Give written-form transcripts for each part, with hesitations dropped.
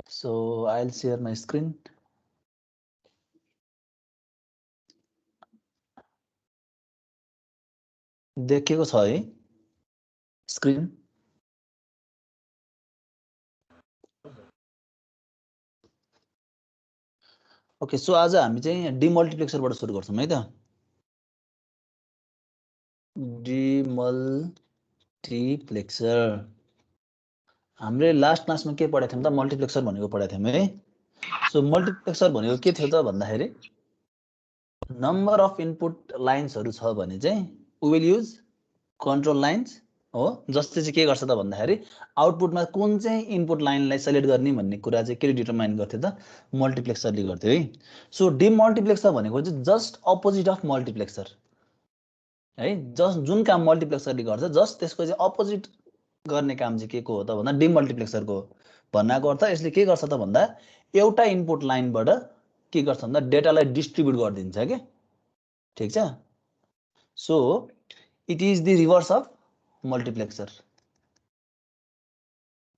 So I'll share my screen. देखेको छ है स्क्रिन? ओके, सो आज हामी चाहिँ डिमल्टिप्लेक्सरबाट सुरु गर्छौं है त। डिमल्टिप्लेक्सर हामीले लास्ट क्लासमा के पढाएको थियौं त? मल्टिप्लेक्सर भनेको पढाएको थियौं है। सो मल्टिप्लेक्सर भनेको के थियो त भन्दाखेरि नम्बर अफ इनपुट लाइन्सहरु छ भने चाहिँ we will use control lines हो, जसले चाहिँ के गर्छ त भन्दाखेरि आउटपुटमा कुन चाहिँ इनपुट लाइनलाई सेलेक्ट गर्ने भन्ने कुरा चाहिँ के डिटरमाइन गर्थ्यो त? मल्टिप्लेक्सरले गर्थ्यो है। सो डिमल्टिप्लेक्सर भनेको चाहिँ जस्ट अपोजिट अफ मल्टिप्लेक्सर है। जस्ट जुन काम मल्टिप्लेक्सरले गर्छ जस्ट त्यसको चाहिँ अपोजिट गर्ने काम चाहिँ के को हो त भन्दा डिमल्टिप्लेक्सरको हो। भन्नाको अर्थ यसले के गर्छ त भन्दा एउटा इनपुट लाइनबाट के गर्छ भन्दा डेटालाई डिस्ट्रिब्युट गरिदिन्छ के, ठीक छ? So it is the reverse of multiplexer.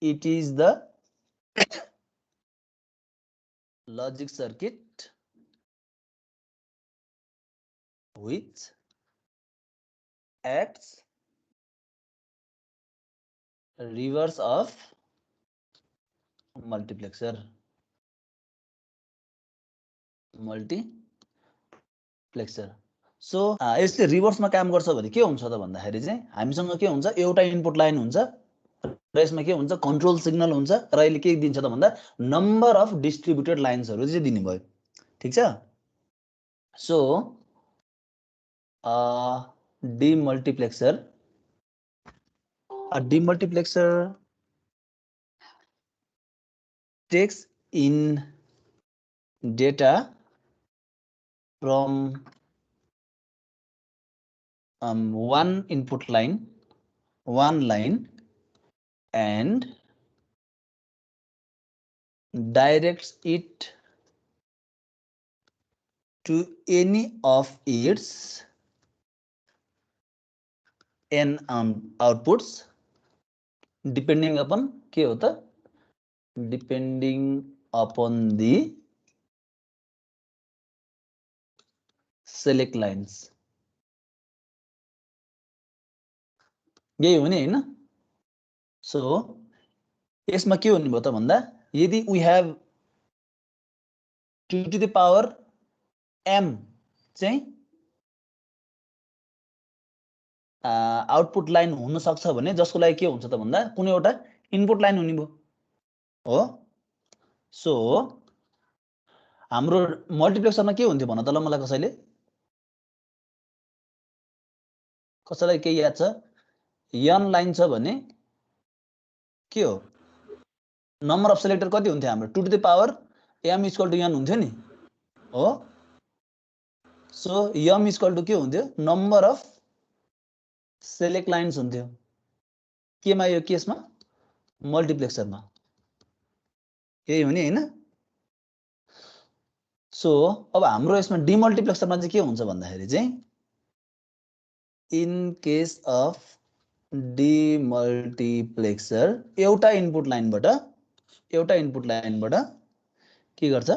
It is the logic circuit which acts reverse of multiplexer. So यसले रिभर्समा काम गर्छ भने के हुन्छ त भन्दाखेरि चाहिँ हामीसँग के हुन्छ, एउटा इनपुट लाइन हुन्छ र यसमा के हुन्छ, कन्ट्रोल सिग्नल हुन्छ र यसले के दिन्छ त भन्दा नम्बर अफ डिस्ट्रिब्युटेड लाइन्सहरु चाहिँ दिने भयो, ठीक छ? So demultiplexer, a demultiplexer takes in data from one input line, and directs it to any of its n outputs depending upon के हो त? Depending upon the select lines. यही हो नि हैन? सो यसमा के हुने भयो त भन्दा यदि we have 2 to the power m चाहिँ आउटपुट लाइन हुन सक्छ भने जसको लागि के हुन्छ त भन्दा कुनै एउटा इनपुट लाइन हुने भयो हो। सो हाम्रो मल्टिप्लेक्सरमा के हुन्थ्यो भन त ल मलाई कसैलाई के याद छ? n लाइन छ भने के हो, नम्बर अफ सेलेक्टर कति हुन्थ्यो हाम्रो? 2 to the power m equal to n हुन्थ्यो नि हो। सो m equal to के हुन्थ्यो? नम्बर अफ सेलेक्ट लाइन्स हुन्थ्यो केमा? यो केसमा मल्टिप्लेक्सरमा यही हो नि हैन? सो अब हाम्रो यसमा डिमल्टिप्लेक्सरमा चाहिँ के हुन्छ भन्दाखेरि चाहिँ इन केस अफ डिमल्टिप्लेक्सर एउटा इनपुट लाइनबाट के गर्छ?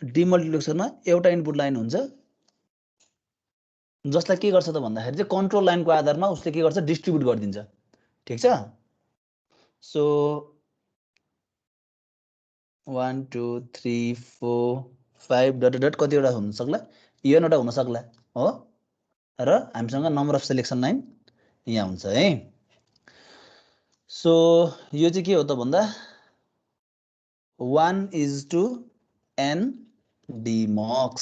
डिमल्टिप्लेक्सरमा एउटा इनपुट लाइन हुन्छ जसलाई के गर्छ त भन्दाखेरि चाहिँ कन्ट्रोल लाइनको आधारमा उसले के गर्छ? डिस्ट्रिब्युट गरिदिन्छ, ठीक छ? सो 1 2 3 4 5 डट डट कतिवटा हुन सक्ला? n वटा हुन सक्ला हो। र हामीसँग नम्बर अफ सिलेक्सन लाइन यहाँ हुन्छ है। सो यो चाहिँ के हो त भन्दा 1:n dmux.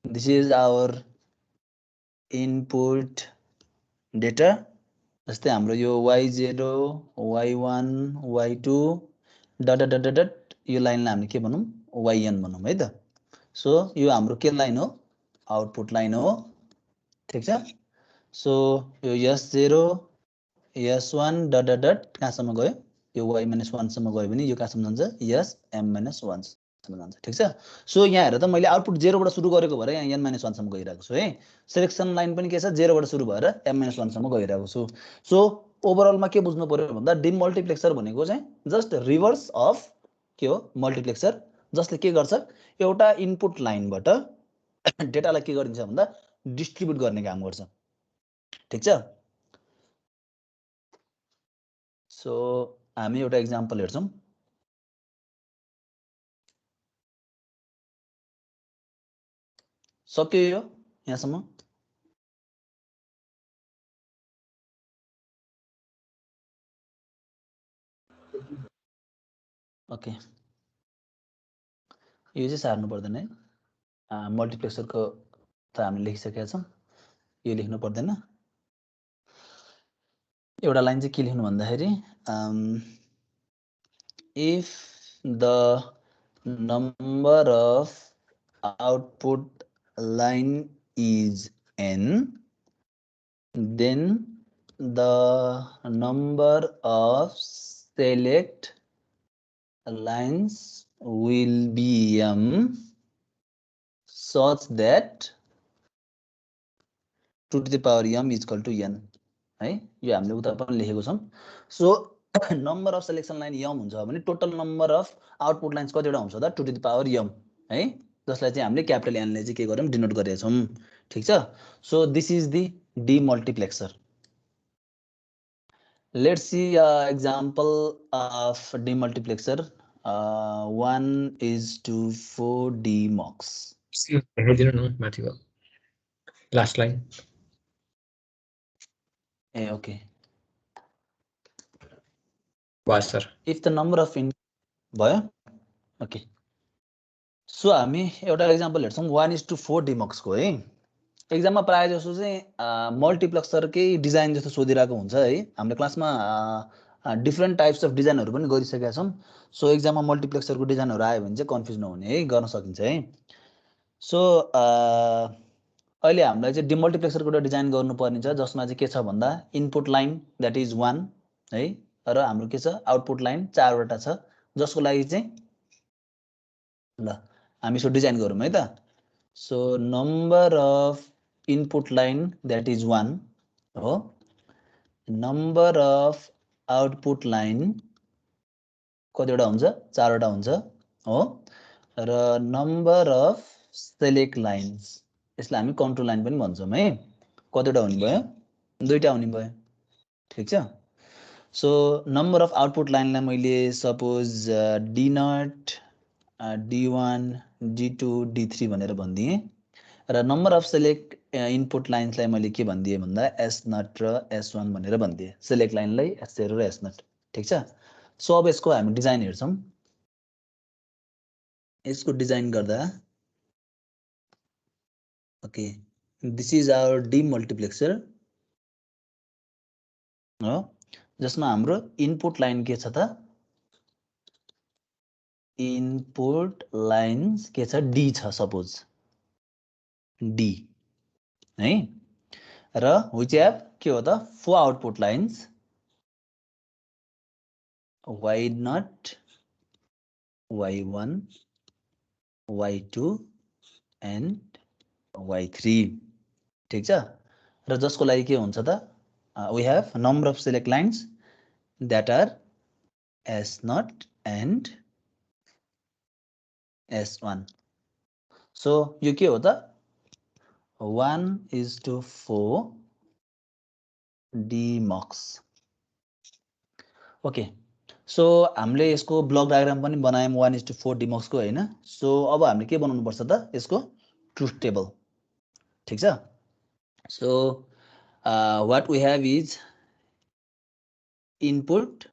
This is our input data. जस्तै हाम्रो यो y0 y1 y2 dot dot dot यो लाइनलाई हामीले के भनौं? yn भनौं है त। सो यो हाम्रो के लाइन हो? आउटपुट लाइन हो, ठीक छ? सो यो s0 s1 dot dot dot कहाँसम्म गयो? यो y-1 सम्म गयो भने यो कहाँसम्म जान्छ? sm-1 सम्म जान्छ, ठीक छ? सो यहाँ हेर त मैले आउटपुट 0 बाट सुरु गरेको भएर यहाँ n-1 सम्म गइरहेको छु है। सिलेक्सन लाइन पनि के छ? 0 बाट सुरु भएर m-1 सम्म गइरहेको छु। सो ओभरअलमा के बुझ्नु पर्यो भन्दा डिमल्टिप्लेक्सर भनेको चाहिँ जस्ट रिभर्स अफ के हो मल्टिप्लेक्सर, जसले के गर्छ एउटा इनपुट लाइनबाट डेटालाई के गरिन्छ भन्दा डिस्ट्रिब्युट गर्ने काम गर्छ। ठीक छ। सो हामी एउटा एक्जाम्पल हेर्छौँ। सक्यो यो यहाँसम्म? ओके, यो चाहिँ सार्नु पर्दैन है। मल्टिप्लेक्सरको त हामीले लेखिसकेका छौँ, यो लेख्नु पर्दैन। एउटा लाइन चाहिँ के लेख्नु भन्दाखेरि if the number of output line is n, then the number of select lines will be m such that 2 to the power m is equal to n है। यो हामीले उता पनि लेखेको छौँ। So number of selection line m हुन्छ भने total number of output lines कतिवटा हुन्छ त 2 to the power m है, जसलाई चाहिँ हामीले क्यापिटल n ले चाहिँ के गर्यौं डिनोट गरेका छौं। ठीक छ। So this is the demultiplexer. Let's see example of demultiplexer 1:4 DMUX। हेरिदिनु न माथिको लास्ट लाइन। ए ओके, बस sir. If the number of भयो ओके। सो हामी एउटा एक्जाम्पल हेर्छौँ 1:4 DMUX को है। एक्जाममा प्रायः जसो चाहिँ मल्टिप्लेक्सरकै डिजाइन जस्तो सोधिरहेको हुन्छ है। हाम्रो क्लासमा डिफ्रेन्ट टाइप्स अफ डिजाइनहरू पनि गरिसकेका छौँ। सो एक्जाममा मल्टिप्लेक्सरको डिजाइनहरू आयो भने चाहिँ कन्फ्युज नहुने है, गर्न सकिन्छ है। सो अहिले हामीलाई चाहिँ डिमल्टिप्लेक्सरको एउटा डिजाइन गर्नुपर्ने छ जसमा चाहिँ के छ भन्दा इनपुट लाइन द्याट इज 1 है, र हाम्रो के छ आउटपुट लाइन 4 वटा छ, जसको लागि चाहिँ ल हामी यसो डिजाइन गरौँ है त। So number of input line that is 1 हो, नम्बर अफ आउटपुट लाइन कतिवटा हुन्छ 4 वटा हुन्छ हो, र नम्बर अफ सेलेक्ट लाइन्स यसलाई हामी कन्ट्रोल लाइन पनि भन्छौँ है। कतिवटा हुने भयो 2टा हुने भयो। ठीक छ। सो नम्बर अफ आउटपुट लाइनलाई मैले suppose D0 D1 D2 D3 भनेर भनिदिएँ, र नम्बर अफ सेलेक्ट इनपुट लाइन्सलाई मैले के भनिदिएँ भन्दा S0 र S1 भनेर भनिदिएँ। सेलेक्ट लाइनलाई S0 र S0। ठीक छ। सो अब यसको हामी डिजाइन हेर्छौँ। यसको डिजाइन गर्दा ओके, दिस इज आवर डिमल्टिप्लेक्सर हो, जसमा हाम्रो इनपुट लाइन के छ त इनपुट लाइन्स के छ D छ सपोज D है, र which have के हो त 4 output lines Y0 Y1 Y2 and Y3। ठीक छ। र जसको लागि के हुन्छ त we have number of select lines that are S0 and S1। So यो के हो त 1:4 DMUX। ओके, सो हामीले यसको ब्लक डायग्राम पनि बनायौँ 1:4 DMUX को हैन। सो अब हामीले के बनाउनु पर्छ त यसको ट्रुथ टेबल। ठीक छ। So what we have is input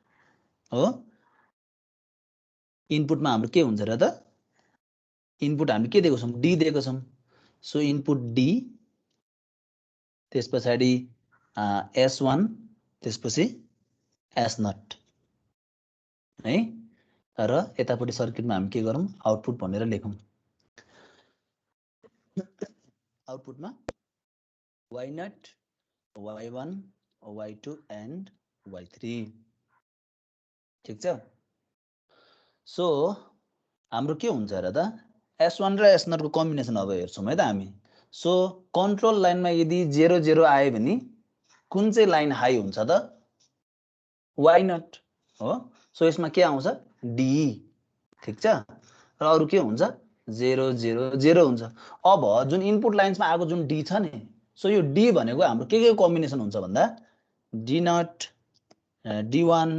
हो, इनपुटमा हाम्रो के हुन्छ र त इनपुट हामी के दिएको छौँ D दिएको छौँ। सो इनपुट D, त्यसपछि S1, त्यसपछि S0 है, र यतापट्टि सर्किटमा हामी के गरौँ आउटपुट भनेर लेखौँ। आउटपुटमा Y0 Y1 Y2 and Y3। ठीक छ। सो हाम्रो के हुन्छ र त S1 र S0 को कम्बिनेसन अब हेर्छौँ है त हामी। सो कन्ट्रोल लाइनमा यदि 0 0 आयो भने कुन चाहिँ लाइन हाई हुन्छ त वाइ नट हो। सो यसमा के आउँछ डी, ठिक छ। र अरु के हुन्छ 0 0 0 हुन्छ। अब जुन इनपुट लाइन्समा आएको जुन डी छ नि, सो यो डी भनेको हाम्रो के कम्बिनेसन हुन्छ भन्दा D not, D1,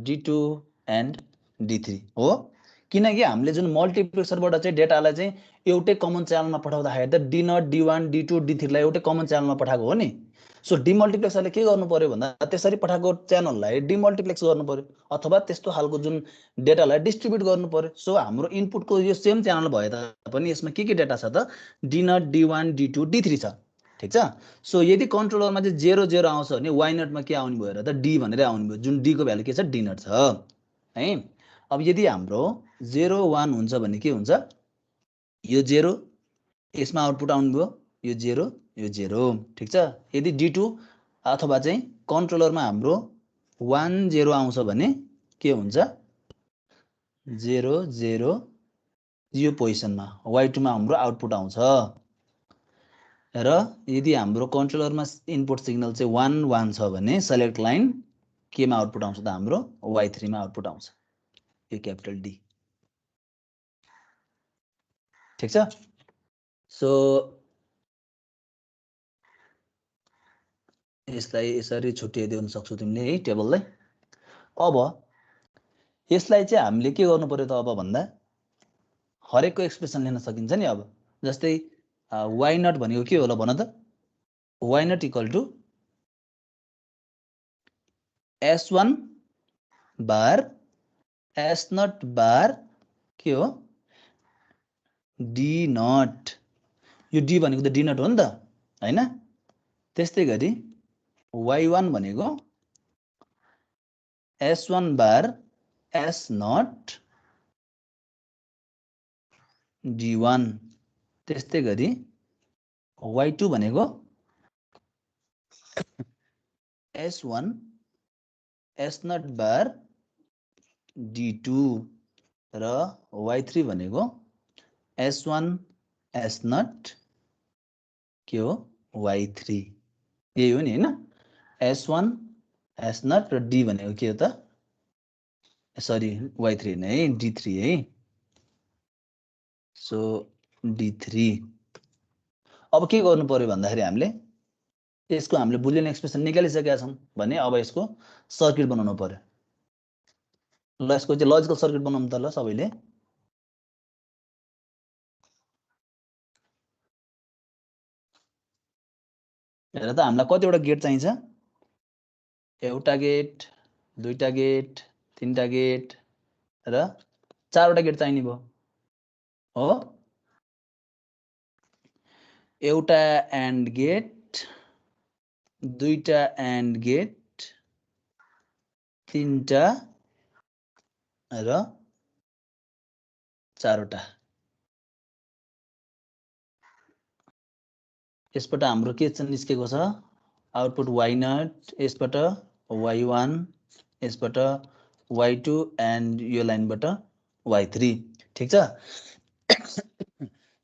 D2 and D3 हो। किनकि हामीले जुन मल्टिप्लेक्सरबाट चाहिँ डेटालाई चाहिँ एउटै कमन च्यानलमा पठाउँदाखेरि त D not, D1, D2, D3 लाई एउटै कमन च्यानलमा पठाएको हो नि। सो डिमल्टिप्लेक्सरले के गर्नु पर्यो भन्दा त्यसरी पठाएको च्यानललाई डिमल्टिप्लेक्स गर्नु पर्यो अथवा त्यस्तो खालको जुन डेटालाई डिस्ट्रिब्युट गर्नु पर्यो। सो हाम्रो इनपुटको यो सेम च्यानल भए तापनि यसमा के डेटा छ त D not, D1, D2, D3 छ, ठिक छ। सो यदि कन्ट्रोलरमा चाहिँ 0 0 आउँछ भने वाइ नटमा के आउने भयो र त डी भनेर आउने भयो, जुन डी को भ्यालु के छ डी नट छ है। अब यदि हाम्रो 0 1 हुन्छ भने के हुन्छ यो 0, यसमा आउटपुट आउनु भयो यो 0 यो 0, ठिक छ। यदि D2 अथवा चाहिँ कन्ट्रोलरमा हाम्रो 1 0 आउँछ भने के हुन्छ 0 0 यो पोजिसनमा Y2 मा हाम्रो आउटपुट आउँछ। र यदि हाम्रो कन्ट्रोलरमा इनपुट सिग्नल चाहिँ 1 1 छ भने सेलेक्ट लाइन केमा आउटपुट आउँछ त हाम्रो Y3 मा आउटपुट आउँछ, यो क्यापिटल डी, ठिक छ। सो यसलाई यसरी छुट्याइदिन सक्छौ तिमीले है टेबललाई। अब यसलाई चाहिँ हामीले के गर्नु पर्यो त अब भन्दा हरेकको एक्सप्रेसन लिन सकिन्छ नि। अब जस्तै वाइ नट भनेको के होला भन त, Y not equal to S1 bar S not bar के हो डी नट, यो डी भनेको त डी नट हो नि त हैन। त्यस्तै गरी Y1 भनेको S1 bar S not D1, त्यस्तै गरी Y2 भनेको S1 S not bar D2 र Y3 भनेको S1 S नट के हो Y3, यही हो नि हैन। S1 S नट र D भनेको के हो त सरी Y3 नै D3 है। सो D3 अब के गर्नु पर्यो भन्दाखेरि हामीले यसको हामीले बुलियन एक्सप्रेसन निकालिसकेका छौं भने अब यसको सर्किट बनाउनु पर्यो। ल यसको चाहिँ लजिकल सर्किट बनाउनु त ल सबैले। हेर त हामीलाई कतिवटा गेट चाहिन्छ, एउटा गेट, दुईटा गेट, तीनटा गेट र चारवटा गेट चाहिने भयो हो। एउटा एन्ड गेट, दुईटा एन्ड गेट, तीनटा र चारवटा। यसबाट हाम्रो के निस्केको छ आउटपुट वाइ नट, यसबाट Y1, यसबाट Y2 एन्ड यो लाइनबाट Y3, ठिक छ।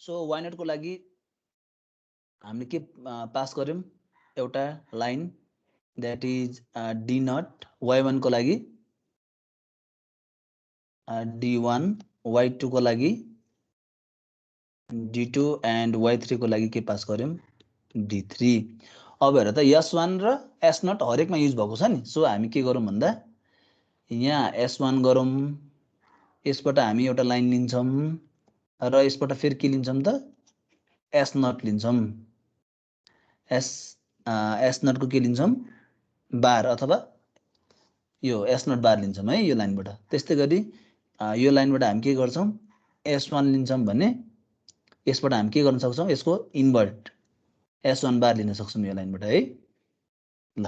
सो वाइ नट को लागि हामीले के पास गर्यौं एउटा line that is D not, Y1 को लागि D1, Y2 को लागि D2 एन्ड Y3 को लागि के पास गर्यौं D3। अब हेर त S1 र S नट हरेकमा युज भएको छ नि। सो हामी के गरौँ भन्दा यहाँ S1 गरौँ, यसबाट हामी एउटा लाइन लिन्छौं र यसबाट फेरि के लिन्छौं त S नट लिन्छौं। S नट को के लिन्छौं बार अथवा यो S नट बार लिन्छौं है यो लाइनबाट। त्यस्तै गरी यो लाइनबाट हामी के गर्छौं S1 लिन्छौं भने यसबाट हामी के गर्न सक्छौं यसको इन्भर्ट S1 बार लिन सक्छौं यो लाइनबाट है। ल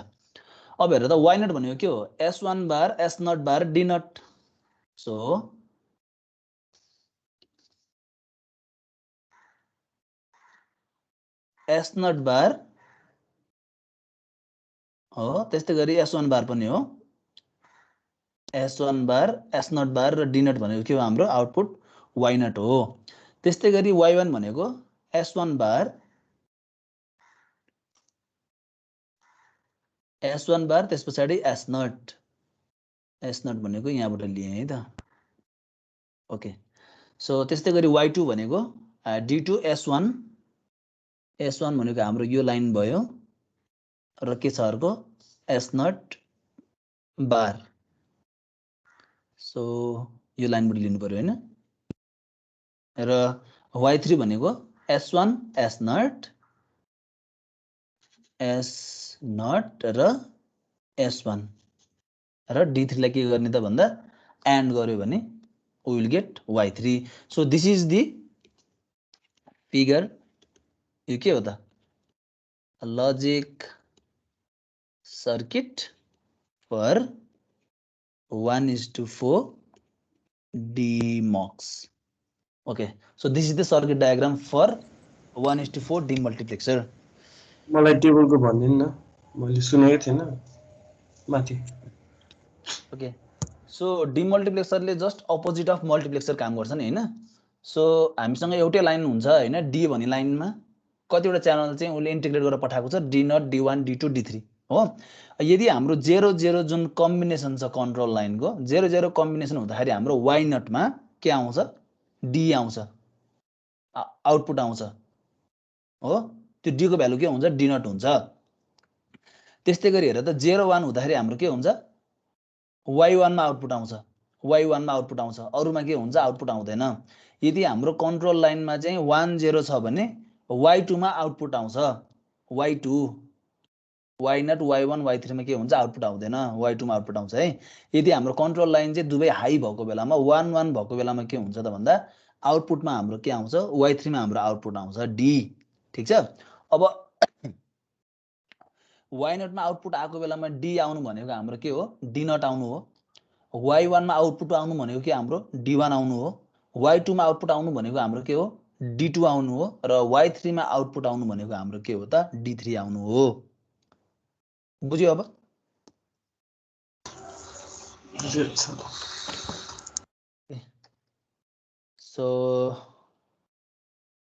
अब हेर त वाइ नट भनेको के हो S1 bar S not bar D not. So S not bar हो, त्यस्तै गरी S1 बार पनि हो। S1 बार S नट बार र D नट भनेको के हो हाम्रो आउटपुट वाइ नट हो। त्यस्तै गरी Y1 भनेको S1 बार S1 बार त्यसपछि S नट एस नट भनेको यहाँबाट लिएँ है त। ओके, सो त्यस्तै गरी y2 भनेको d2 s1 भनेको हाम्रो यो लाइन भयो र के छ अर्को एस नट बार। सो यो लाइनबाट लिनु पर्यो हैन। र y3 भनेको s1 s नट र s1 र d3 लाई के गर्ने त भन्दा एन्ड गर्यो भने we will get y3. So this is the figure. यो के हो त logic circuit for 1:4 DMOX. Okay, so this is the circuit diagram for 1:4 demultiplexer. मलाई टेबलको भन्दिनु न, मैले सुनेको थिएन माथि। ओके, सो डिमल्टिप्लेक्सरले जस्ट अपोजिट अफ मल्टिप्लेक्सर काम गर्छ नि हैन। सो हामीसँग एउटै लाइन हुन्छ हैन, डी भन्ने लाइनमा कतिवटा च्यानल चाहिँ उसले इन्टिग्रेट गरेर पठाएको छ, D not d1 d2 d3 हो। यदि हाम्रो 0 0 जुन कम्बिनेसन छ कन्ट्रोल लाइनको 0 0 कम्बिनेसन हुँदाखेरि हाम्रो y नटमा के आउँछ d आउँछ, आउटपुट आउँछ हो। त्यो d को भ्यालु के हुन्छ d नट हुन्छ। त्यस्तै गरी हेर त 0 1 हुँदाखेरि हाम्रो के हुन्छ y1 मा आउटपुट आउँछ, y1 मा आउटपुट आउँछ, अरुमा के हुन्छ आउटपुट आउँदैन। यदि हाम्रो कन्ट्रोल लाइनमा चाहिँ 1 0 छ भने y2 मा आउटपुट आउँछ, y2 y not y1 y3 मा के हुन्छ आउटपुट आउँदैन, y2 मा आउटपुट आउँछ है। यदि हाम्रो कन्ट्रोल लाइन चाहिँ दुवै हाई भएको बेलामा 1 1 भएको बेलामा के हुन्छ त भन्दा आउटपुटमा हाम्रो के आउँछ y3 मा हाम्रो आउटपुट आउँछ d। ठीक छ। अब y नट मा आउटपुट आएको बेलामा d आउनु भनेको हाम्रो के हो d नट आउनु हो। y1 मा आउटपुट आउनु भनेको के हाम्रो d1 आउनु हो। y2 मा आउटपुट आउनु भनेको हाम्रो के हो d2 आउनु हो। र y3 मा आउटपुट आउनु भनेको हाम्रो के हो त d3 आउनु हो। बुझ्यो अब? सो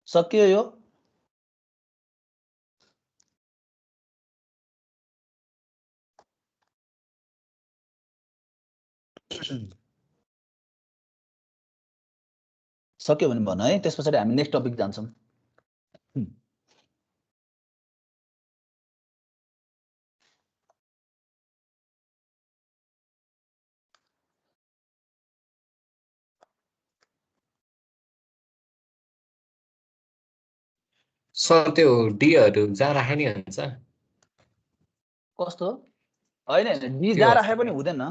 सक्यो यो। सक्यो भने भन है, त्यस पछाडि हामी नेक्स्ट टपिक जान्छौँ। सर त्यो डीहरू जहाँ राखे नि हुन्छ कस्तो हैन हैन डी जहाँ राखे पनि हुँदैन।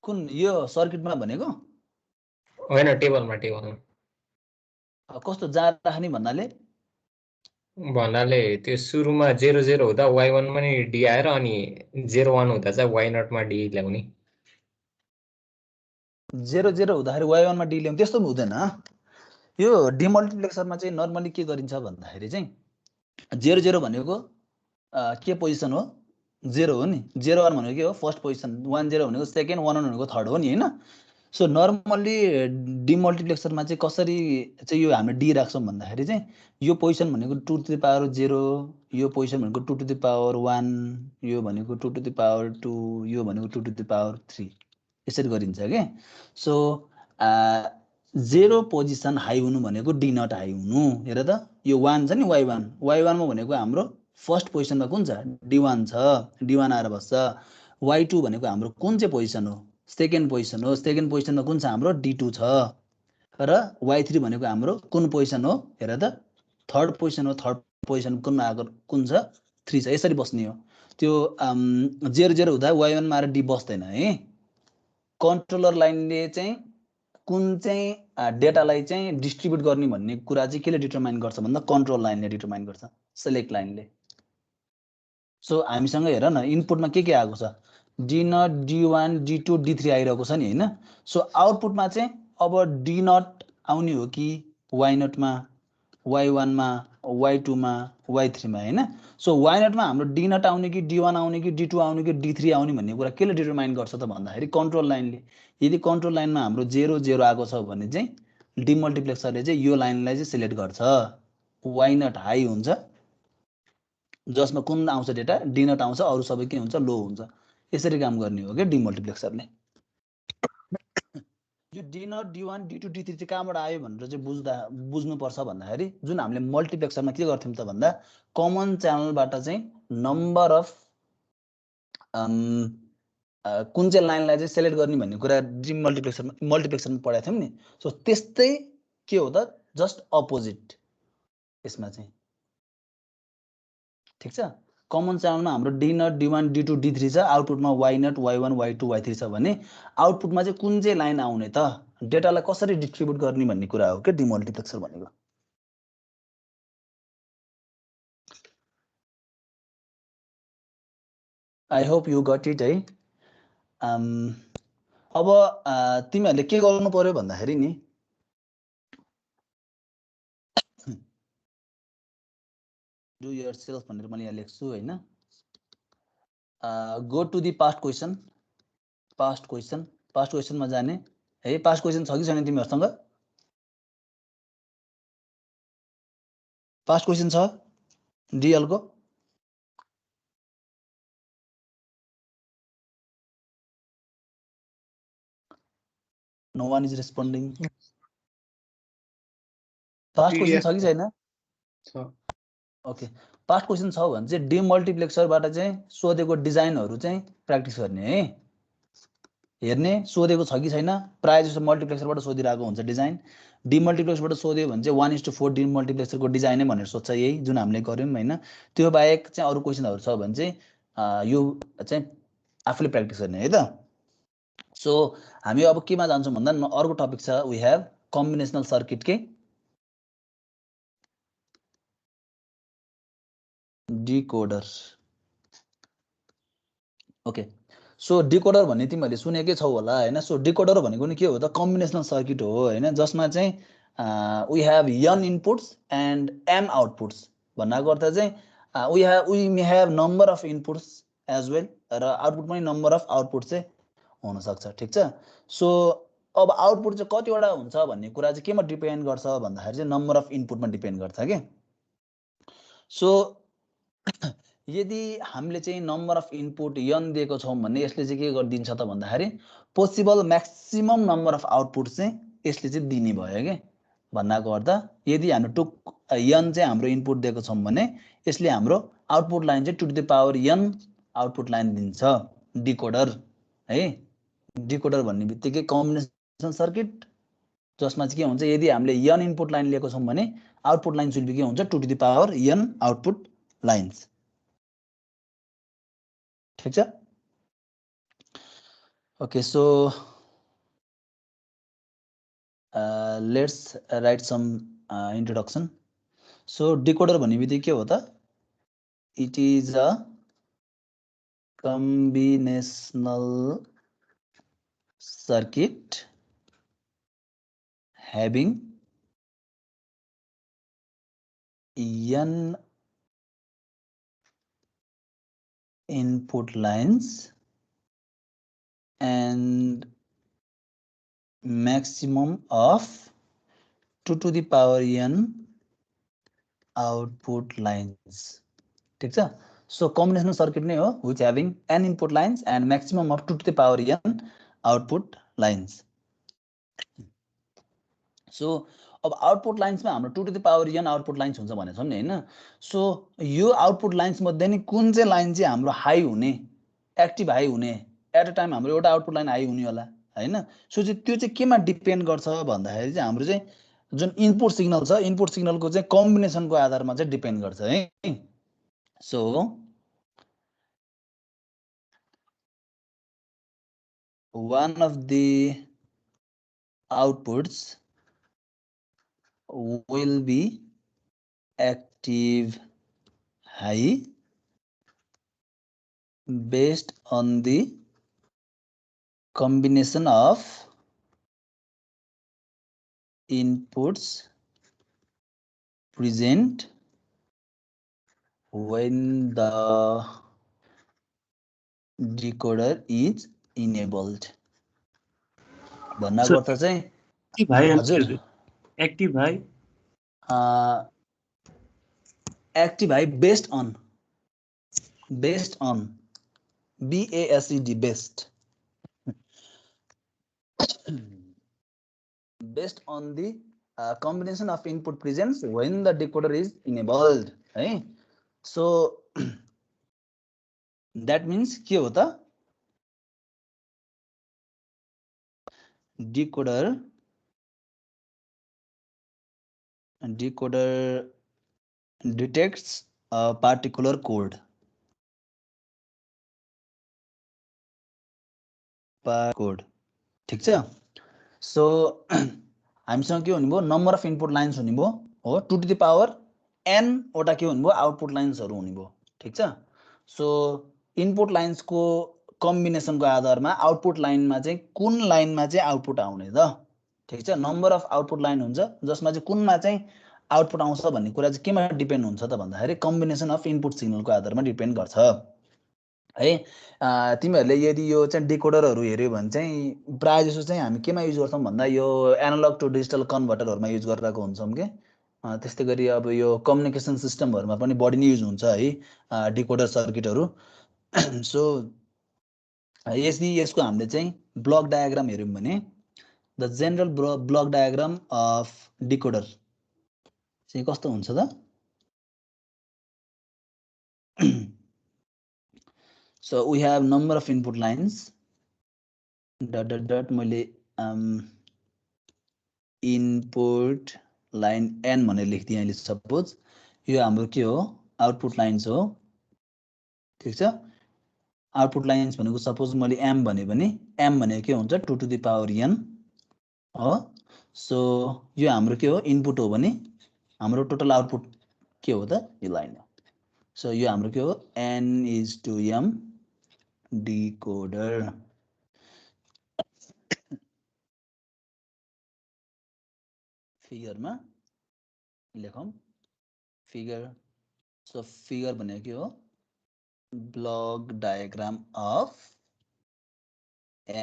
कुन यो सर्किटमा भनेको होइन टेबलमा कस्तो जहाँ राख्ने भन्नाले त्यो सुरुमा 0 0 हुँदा y1 मा नि डी आएर अनि 0 1 हुँदा चाहिँ y नट मा डी ल्याउने। 0 0 हुँदाखेरि y1 मा डी ल्याउँ त्यस्तो पनि हुँदैन। यो डिमल्टिप्लेक्सरमा चाहिँ नर्मली के गरिन्छ भन्दाखेरि चाहिँ 0 0 भनेको के पोजिसन हो 0 हो नि, 0 1 भनेको के हो फर्स्ट पोजिसन, 1 0 भनेको सेकेन्ड, 1 1 भनेको थर्ड हो नि हैन। सो नर्मली डिमल्टिप्लेक्सरमा चाहिँ कसरी चाहिँ यो हामीले डी राख्छौँ भन्दाखेरि चाहिँ यो पोजिसन भनेको 2 टु द पावर 0, यो पोजिसन भनेको 2 टु द पावर 1, यो भनेको 2 टु द पावर 2, यो भनेको 2 टु द पावर 3 यसरी गरिन्छ के। सो 0 पोजिसन हाई हुनु भनेको डी नट हाई हुनु। हेर त यो 1 छ नि y1 मा भनेको हाम्रो फर्स्ट पोजिसनमा कुन छ d1 छ, d1 आएर बस्छ। y2 भनेको हाम्रो कुन चाहिँ पोजिसन हो सेकेन्ड पोजिसन हो, सेकेन्ड पोजिसनमा कुन छ हाम्रो d2 छ। र y3 भनेको हाम्रो कुन पोजिसन हो हेर त थर्ड पोजिसन हो, थर्ड पोजिसन कुनमा आएको कुन छ 3 छ, यसरी बस्ने हो। त्यो 0 0 हुँदा y1 मा आएर d बस्दैन है। कन्ट्रोलर लाइनले चाहिँ कुन चाहिँ डेटालाई चाहिँ डिस्ट्रिब्युट गर्ने भन्ने कुरा चाहिँ केले डिटरमाइन गर्छ भन्दा कन्ट्रोल लाइनले डिटरमाइन गर्छ, सेलेक्ट लाइनले। सो हामीसँग हेर न इनपुटमा के आएको छ D not d1 d2 d3 आइरहेको छ नि हैन। सो आउटपुटमा चाहिँ अब डी नट आउने हो कि y नटमा y1 मा y2 मा y3 मा हैन। सो y नटमा हाम्रो डी नट आउने कि d1 आउने कि d2 आउने कि d3 आउने भन्ने कुरा केले डिटरमाइन गर्छ त भन्दाखेरि कन्ट्रोल लाइनले। यदि कन्ट्रोल लाइनमा हाम्रो 0 0 आएको छ भने चाहिँ डिमल्टिप्लेक्सरले चाहिँ यो लाइनलाई चाहिँ सिलेक्ट गर्छ, y नट हाई हुन्छ जसमा कुन आउँछ डेटा डी नट आउँछ, अरु सबै के हुन्छ लो हुन्छ। यसरी काम गर्ने हो के डिमल्टिप्लेक्सरले। यो D0 D1 D2 D3 चाहिँ कहाँबाट आयो भनेर चाहिँ बुझ्नुपर्छ भन्दाखेरि जुन हामीले मल्टिप्लेक्सरमा के गर्थ्यौँ त भन्दा कमन च्यानलबाट चाहिँ नम्बर अफ कुन चाहिँ लाइनलाई चाहिँ सेलेक्ट गर्ने भन्ने कुरा मल्टिप्लेक्सरमा पढाएको थियौँ नि। सो त्यस्तै के हो त जस्ट अपोजिट यसमा चाहिँ, ठिक छ। कमन च्यानलमा हाम्रो D0 D1 D2 D3 छ, आउटपुटमा Y0 Y1 Y2 Y3 छ भने आउटपुटमा चाहिँ कुन चाहिँ लाइन आउने त, डेटालाई कसरी डिस्ट्रिब्युट गर्ने भन्ने कुरा हो के डिमल्टिप्लेक्सर भनेको। I hope you got it है। अब तिमीहरूले के गर्नु पर्यो भन्दाखेरि नि डु योरसेल्फ भनेर मैले यहाँ लेख्छु हैन। गो टु दि पास्ट क्वेसनमा जाने है। पास्ट क्वेसन छ कि छैन तिमीहरूसँग? पास्ट क्वेसन छ डिएल को? No one is responding. Past question छ कि छैन? ओके, पास्ट क्वेसन छ भने चाहिँ डिमल्टिप्लेक्सरबाट चाहिँ सोधेको डिजाइनहरू चाहिँ प्र्याक्टिस गर्ने है, हेर्ने सोधेको छ कि छैन। प्रायः जस्तो मल्टिप्लेक्सरबाट सोधिरहेको हुन्छ डिजाइन। डिमल्टिप्लेक्सरबाट सोध्यो भने चाहिँ 1:4 डिमल्टिप्लेक्सरको डिजाइनै भनेर सोध्छ, यही जुन हामीले गऱ्यौँ होइन। त्यो बाहेक चाहिँ अरू क्वेसनहरू छ भने चाहिँ यो चाहिँ आफूले प्र्याक्टिस गर्ने है त। सो हामी अब केमा जान्छौँ भन्दा अर्को टपिक छ, वी हेभ कम्बिनेसनल सर्किट के डिकोडर। ओके, सो डिकोडर भन्ने तिमीहरूले सुनेकै छौ होला होइन। सो डिकोडर भनेको नि के हो त, कम्बिनेसनल सर्किट हो होइन, जसमा चाहिँ we have n inputs and m outputs भन्नाको अर्थ चाहिँ we may have number of inputs as well, र आउटपुट पनि नम्बर अफ आउटपुट चाहिँ हुनसक्छ, ठिक छ। सो अब आउटपुट चाहिँ कतिवटा हुन्छ भन्ने कुरा चाहिँ केमा डिपेन्ड गर्छ भन्दाखेरि चाहिँ नम्बर अफ इनपुटमा डिपेन्ड गर्छ के। सो यदि हामीले चाहिँ नम्बर अफ इनपुट n दिएको छौँ भने यसले चाहिँ के गरिदिन्छ त भन्दाखेरि possible maximum number of output चाहिँ यसले चाहिँ दिने भयो के भन्नाको अर्थ। यदि हाम्रो n चाहिँ हाम्रो इनपुट दिएको छौँ भने यसले हाम्रो आउटपुट लाइन चाहिँ 2 to the power n output line दिन्छ डिकोडर है। डिकोडर भन्ने बित्तिकै कम्बिनेसन सर्किट जसमा चाहिँ के हुन्छ, यदि हामीले n इनपुट लाइन लिएको छौँ भने आउटपुट लाइन सुल के हुन्छ 2 to the power n output lines, ठिक छ। Okay, so let's write some introduction. So decoder भन्ने बित्तिकै के हो त, it is a combinational circuit having n input lines and maximum of 2 to the power n output lines, ठीक छ। So कम्बिनेसनल circuit नै हो which having n input lines and maximum of 2 to the power n output lines। So अब output लाइन्समा हाम्रो 2 to the power n output lines हुन्छ भनेछौँ नि होइन। So यो आउटपुट लाइन्स मध्ये नि कुन चाहिँ लाइन चाहिँ हाम्रो हाई हुने, एक्टिभ हाई हुने, एट अ टाइम हाम्रो एउटा आउटपुट लाइन हाई हुने होला होइन। सो चाहिँ त्यो चाहिँ केमा डिपेन्ड गर्छ भन्दाखेरि चाहिँ हाम्रो चाहिँ जुन इनपुट सिग्नल छ, इनपुट सिग्नलको चाहिँ कम्बिनेसनको आधारमा चाहिँ डिपेन्ड गर्छ है। So one of the outputs will be active high based on the combination of inputs present when the decoder is enabled भन्नाको अर्थ चाहिँ हजुर active high active high based on BASED based based on the combination of input presence when the decoder is enabled है so that means के हो त decoder detects a particular code ठीक छ सो हामीसँग के हुने भयो नम्बर अफ इनपुट लाइन्स हुने भयो हो 2 टु द पावर n वटा के हुने भयो आउटपुट लाइन्सहरु हुने भयो ठीक छ सो इनपुट लाइन्सको कम्बिनेसनको आधारमा आउटपुट लाइनमा चाहिँ कुन लाइनमा चाहिँ आउटपुट आउने त ठीक छ नम्बर अफ आउटपुट लाइन हुन्छ जसमा चाहिँ कुनमा चाहिँ आउटपुट आउँछ भन्ने कुरा चाहिँ केमा डिपेन्ड हुन्छ त भन्दाखेरि कम्बिनेसन अफ इनपुट सिग्नलको आधारमा डिपेन्ड गर्छ है तिमीहरूले यदि यो चाहिँ डिकोडरहरू हेर्यो भने चाहिँ प्राय जसो चाहिँ हामी केमा युज गर्छौँ भन्दा यो एनालग टु डिजिटल कन्भर्टरहरूमा युज गरिरहेको हुन्छौँ के त्यस्तै गरी अब यो कम्युनिकेसन सिस्टमहरूमा पनि बढी नै युज हुन्छ है डिकोडर सर्किटहरू सो यसको हामीले चाहिँ ब्लक डायग्राम हेर्यौँ भने the general block diagram of decoder चाहिँ कस्तो हुन्छ त So we have number of input lines dot मैले input line n भनेर लेख्दिएँ अहिले सपोज यो हाम्रो के हो आउटपुट लाइन्स हो ठीक छ आउटपुट लाइन्स भनेको सपोज मैले m भने पनि m भनेको के हुन्छ 2 टु द पावर n हो सो यो हाम्रो के हो इनपुट हो भने हाम्रो टोटल आउटपुट के हो त यो लाइन हो सो यो हाम्रो के हो n is to m decoder फिगरमा लेखौं फिगर सो फिगर भनेको के हो block diagram of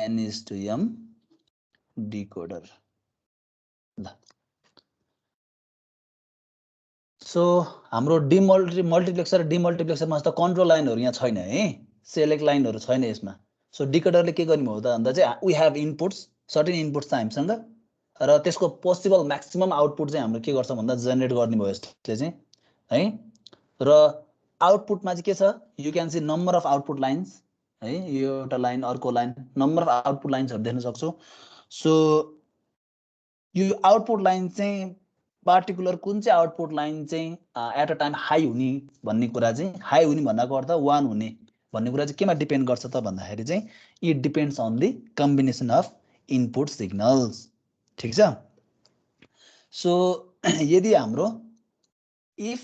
n is to m decoder ल सो हाम्रो मल्टिप्लेक्सरमा त कन्ट्रोल लाइनहरु यहाँ छैन है सेलेक्ट लाइनहरु छैन यसमा सो डिकोडरले के गर्ने हो त भन्दा चाहिँ we have inputs certain inputs छ हामीसँग र त्यसको पोसिबल म्याक्सिमम आउटपुट चाहिँ हाम्रो के गर्छ भन्दा जेनेरेट गर्ने भयो यसले चाहिँ है र आउटपुटमा चाहिँ के छ you can see number of output lines है यो एउटा लाइन अर्को लाइन नम्बर अफ आउटपुट लाइन्सहरु देख्न सक्छौ सो यो आउटपुट लाइन चाहिँ पार्टिकुलर कुन चाहिँ आउटपुट लाइन चाहिँ एट अ टाइम हाई हुने भन्ने कुरा चाहिँ हाई हुने भन्नाको अर्थ 1 हुने भन्ने कुरा चाहिँ केमा डिपेन्ड गर्छ त भन्दाखेरि चाहिँ it depends on the combination of input signals ठीक छ सो यदि हाम्रो if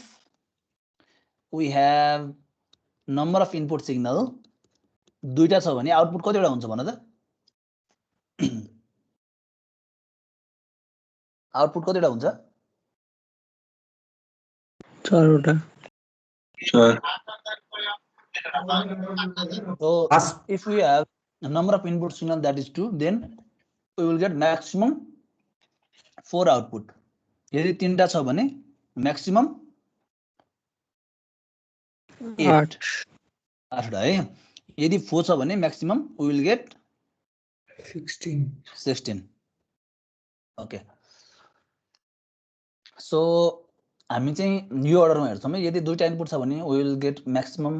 we have number of input signal दुईटा छ भने आउटपुट कतिवटा हुन्छ भन त आउटपुट कतिवटा हुन्छ चारवटा So if we have a number of input signal that is 2 then we will get maximum 4 output यदि तीनटा छ भने maximum 8 है यदि 4 छ भने maximum we will get 16 okay so हामी चाहिँ यो अर्डरमा हेर्छौं यदि दुईटा इनपुट छ भने we will get maximum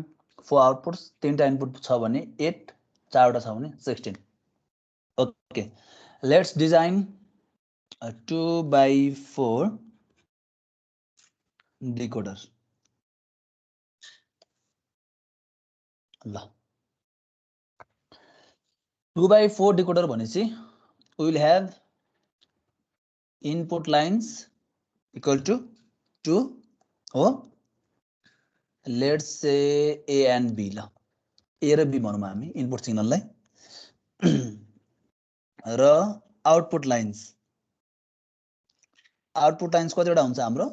4 outputs तीनटा इनपुट छ भने 8 चारवटा छ भने 16 okay let's design a 2x4 decoder ल 2x4 decoder भनेपछि we will have input lines equal to 2 हो let's say a and b ल a र b भनौं हामी इनपुट सिग्नललाई र आउटपुट लाइन्स कतिवटा हुन्छ हाम्रो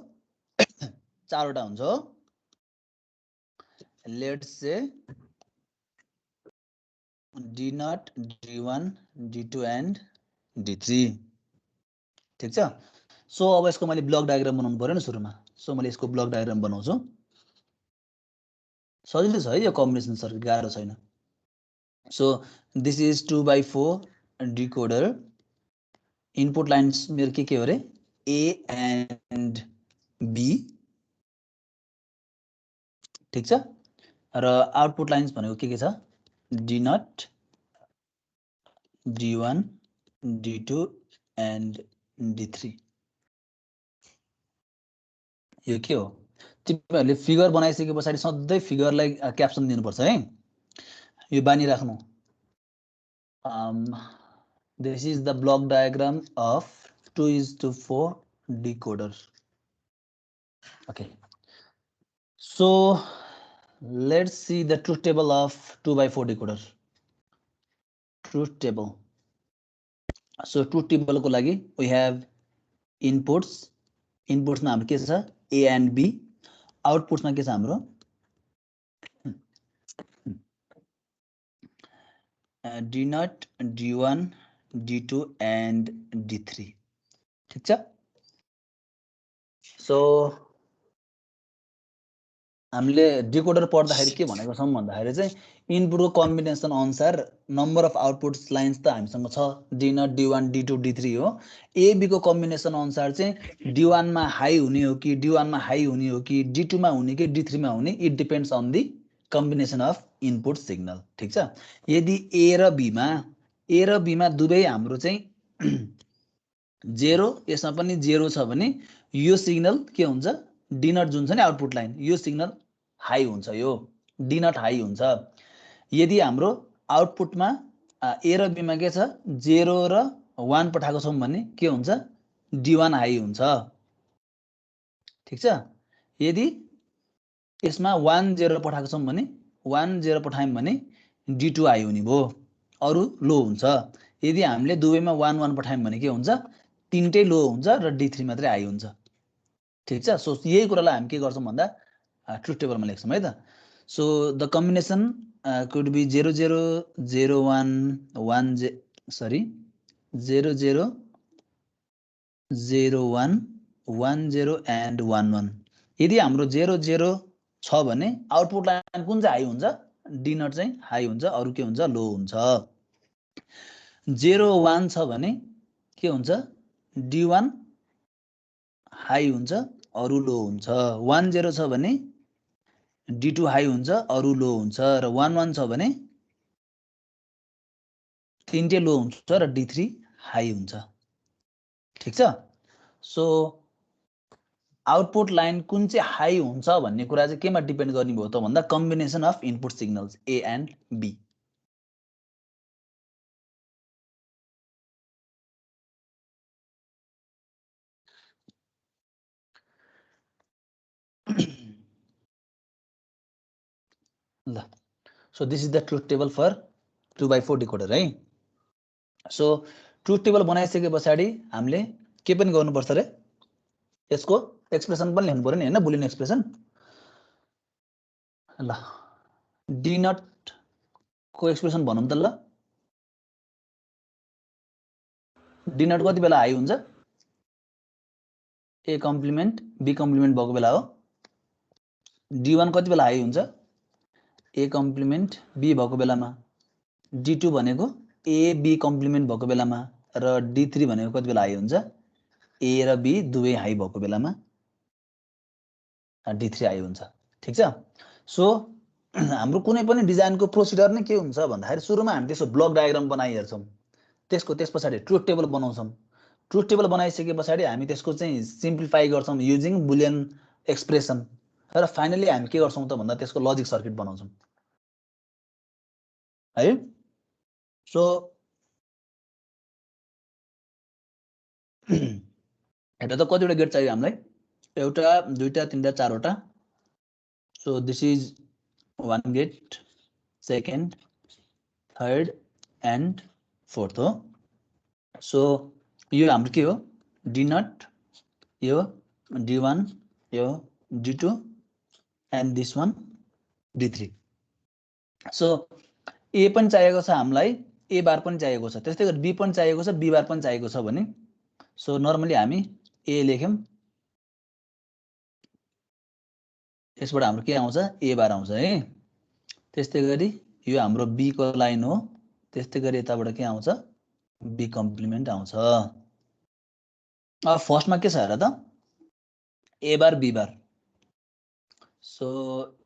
चारवटा हुन्छ हो let's say d0 d1 d2 and d3 ठीक छ सो अब यसको मैले ब्लक डायग्राम बनाउनु पर्यो नि सुरुमा सो मैले यसको ब्लक डायग्राम बनाउँछु सजिलो छ है यो कम्बिनेसन सर्किट गाह्रो छैन so this is 2/4 decoder input lines मेरो के हो रे ए एन्ड बी ठीक छ र आउटपुट लाइन्स भनेको के छ D0 D1 D2 and D3 यो के हो तिमीहरूले फिगर बनाइसके पछाडि सधैँ फिगरलाई क्याप्सन दिनुपर्छ है यो बानी राख्नु this is the block diagram of 2:4 decoder. Okay, so let's see the truth table of 2/4 decoder. Truth table. So truth table को लागि we have inputs. Inputs मा हाम्रो के छ A and B. Outputs मा के छ हाम्रो D0, D1, D2 and D3. ठीक छ सो हामीले डिकोडर पढ्दाखेरि के भनेको छौं भन्दाखेरि चाहिँ इनपुटको कम्बिनेसन अनुसार नम्बर अफ आउटपुट्स लाइन्स त हामीसँग छ D0 D1 D2 D3 हो A B को कम्बिनेसन अनुसार चाहिँ D1 मा हाई हुने हो कि D1 मा हाई हुने हो कि D2 मा हुने कि D3 मा हुने it depends on the combination of input signal ठीक छ यदि A र B मा दुवै हाम्रो चाहिँ 0 यसमा पनि 0 छ भने यो सिग्नल के हुन्छ D0 जुन छ नि आउटपुट लाइन यो सिग्नल हाई हुन्छ यो D0 हाई हुन्छ यदि हाम्रो आउटपुटमा A र B मा के छ 0 र 1 पठाएको छौं भने के हुन्छ D1 हाई हुन्छ ठीक छ यदि यसमा 1 0 पठाएको छौं भने 1 0 पठायौं भने D2 हाई हुने भो अरु लो हुन्छ यदि हामीले दुवैमा 1 1 पठायौं भने के हुन्छ तीनटै लो हुन्छ र D3 मात्रै हाई हुन्छ ठीक छ सो यही कुरालाई हामी के गर्छौं भन्दा ट्रुथ टेबलमा लेख्छौं है त so the combination could be 0 0 0 1 1 0 0 0 0 1 1 0 and 1 1 यदि हाम्रो 0 0 छ भने आउटपुट लाइन कुन चाहिँ हाई हुन्छ D0 चाहिँ हाई हुन्छ अरु के हुन्छ लो हुन्छ 0 1 छ भने के हुन्छ D1 हाई हुन्छ अरु लो हुन्छ 1 0 छ भने D2 हाई हुन्छ अरु लो हुन्छ र 1 1 छ भने तीनटै लो हुन्छ र D3 हाई हुन्छ ठीक छ सो आउटपुट लाइन कुन चाहिँ हाई हुन्छ भन्ने कुरा चाहिँ केमा डिपेन्ड गर्ने भयो त भन्दा combination of input signals A and B ल so this is the truth table for 2/4 decoder है सो ट्रुथ टेबल बनाइसके पछाडि हामीले के पनि गर्नुपर्छ रे यसको एक्सप्रेसन पनि लेख्नु पर्यो नि हैन बुलियन एक्सप्रेसन ल D0 को एक्सप्रेसन भनौं त ल D0 कति बेला हाई हुन्छ A कम्प्लिमेन्ट B कम्प्लिमेन्ट भएको बेला हो D1 कति बेला हाई हुन्छ A कम्प्लिमेन्ट B भएको बेलामा D2 भनेको A B कम्प्लिमेन्ट भएको बेलामा र D3 भनेको कति बेला हाई हुन्छ A र B दुवै हाई भएको बेलामा D3 हाई हुन्छ ठीक छ सो हाम्रो कुनै पनि डिजाइनको प्रोसिडर नै के हुन्छ भन्दाखेरि सुरुमा हामी त्यसको ब्लक डायग्राम बनाइहेर्छौं त्यस पछाडि ट्रुथ टेबल बनाउँछौं ट्रुथ टेबल बनाइसके पछाडि हामी त्यसको चाहिँ सिम्प्लिफाई गर्छौं युजिङ बुलियन एक्सप्रेसन र फाइनली हामी के गर्छौं त भन्दा त्यसको लजिक सर्किट बनाउँछौं है सो हेर्दा त कतिवटा गेट चाहियो हामीलाई एउटा दुईटा तीनटा चारवटा so this is one gate second third and fourth हो सो यो हाम्रो के हो D0 यो D1 यो D2 and this one D3 so A पनि चाहिएको छ हामीलाई A बार पनि चाहिएको छ त्यस्तै गरी B पनि चाहिएको छ B बार पनि चाहिएको छ भने सो नर्मली हामी A लेख्यौं यसबाट हाम्रो के आउँछ A बार आउँछ है त्यस्तै गरी यो हाम्रो बी को लाइन हो, त्यस्तै गरी यताबाट के आउँछ, बी कम्प्लिमेन्ट आउँछ। अब फर्स्टमा के छ हेर त, ए बार बी बार। सो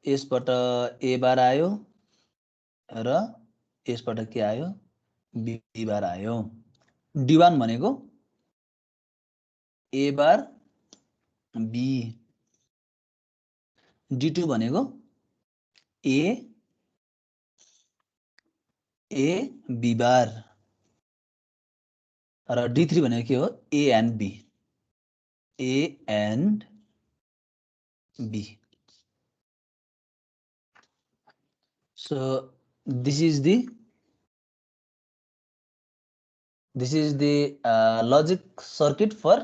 यसबाट ए बार आयो र यसबाट के आयो, बी बार आयो। D1 भनेको ए बार बी, D2 भनेको ए बी बार, र D3 भनेको के हो, A and B, A and B. So this is the logic circuit for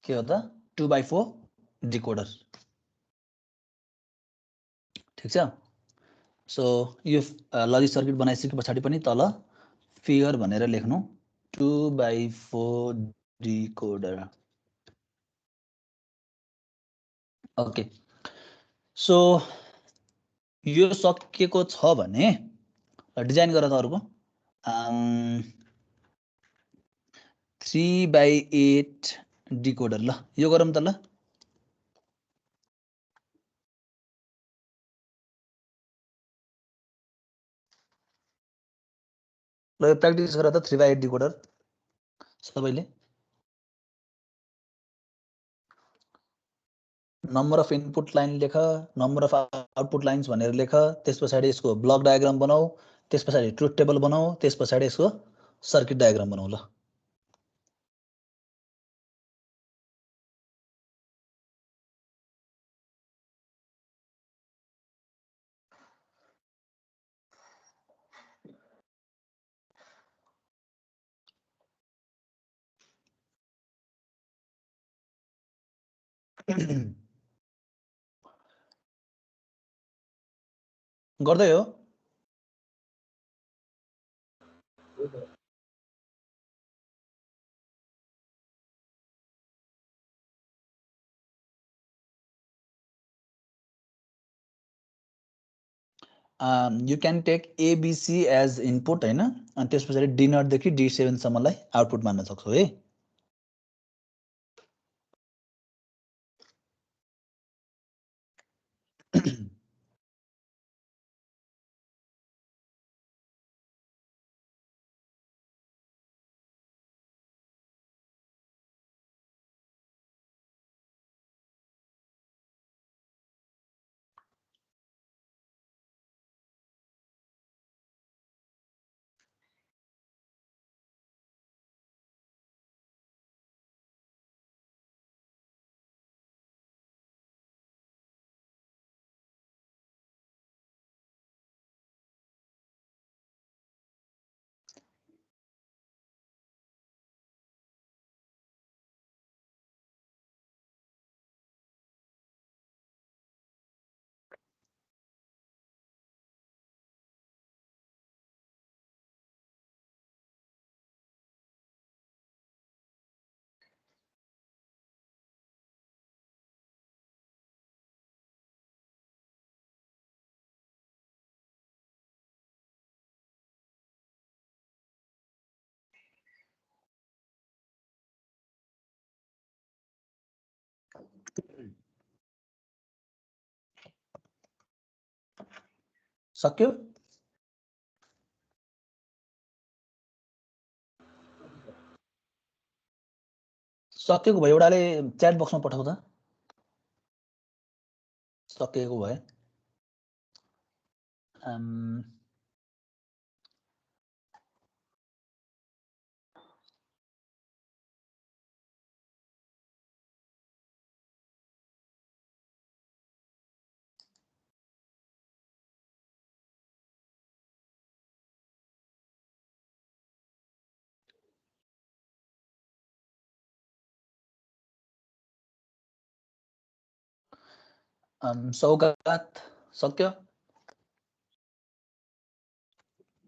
के हो त 2x4 डिकोडर। ठिक छ। सो यो लजिक सर्किट बनाइसके पछाडि पनि तल फिगर भनेर लेख्नु 2x4 डिकोडर। ओके, सो यो सकिएको छ भने डिजाइन गर त अर्को 3x8 डिकोडर। ल यो गरौँ त। ल ल यो प्र्याक्टिस गर त 3x8 डिकोडर सबैले। नम्बर अफ इनपुट लाइन लेख, नम्बर अफ आउटपुट लाइन्स भनेर लेख, त्यस पछाडि यसको ब्लक डायग्राम बनाऊ, त्यस पछाडि ट्रुथ टेबल बनाऊ, त्यस पछाडि यसको सर्किट डायग्राम बनाऊ। ल गर्दै हो। You can take ABC as input हैन, अनि त्यस पछाडि D0 देखि D7 सम्मलाई आउटपुट मान्न सक्छौ है। सक्यो। सकेको भए एउटाले च्याट बक्समा पठाउ त, सकेको भए। सौगात सक्यो।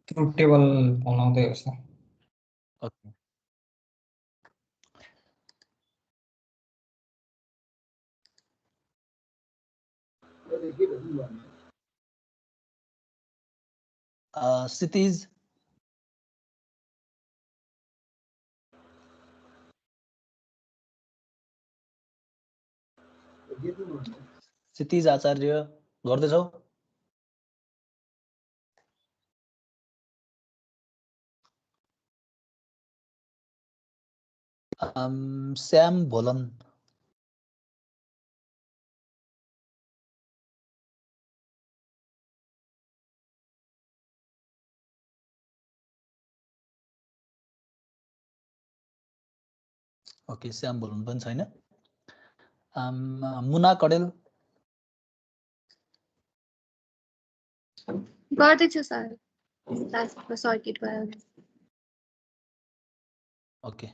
ट्रुथ टेबल बनाउँदै हो सर। ओके, क्षितिज क्षितिज आचार्य गर्दैछौ? श्याम भोलन ओके श्याम भोलन पनि छैन। मुना कडेल गर्दैछु सर लास्टको सर्किट भयो। ओके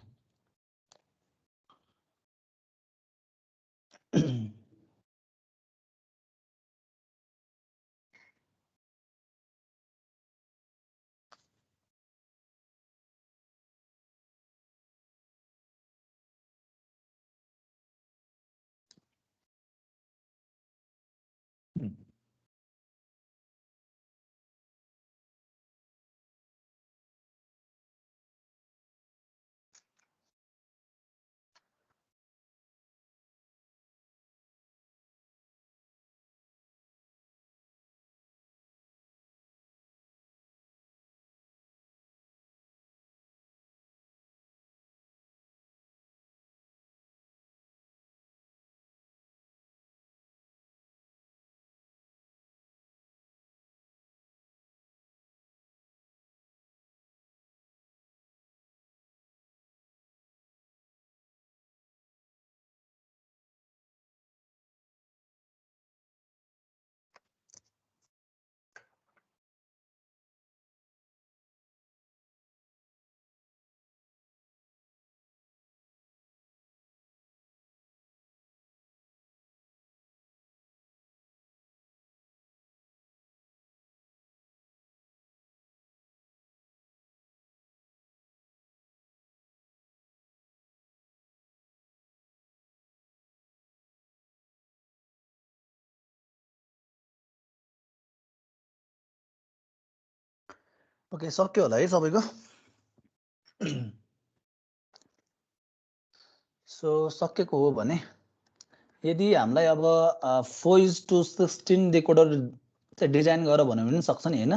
ओके सक्यो होला है सबैको? सो सकेको हो भने यदि हामीलाई अब 4:16 डेकोडर चाहिँ डिजाइन गर भन्यो भने सक्छ नि हैन?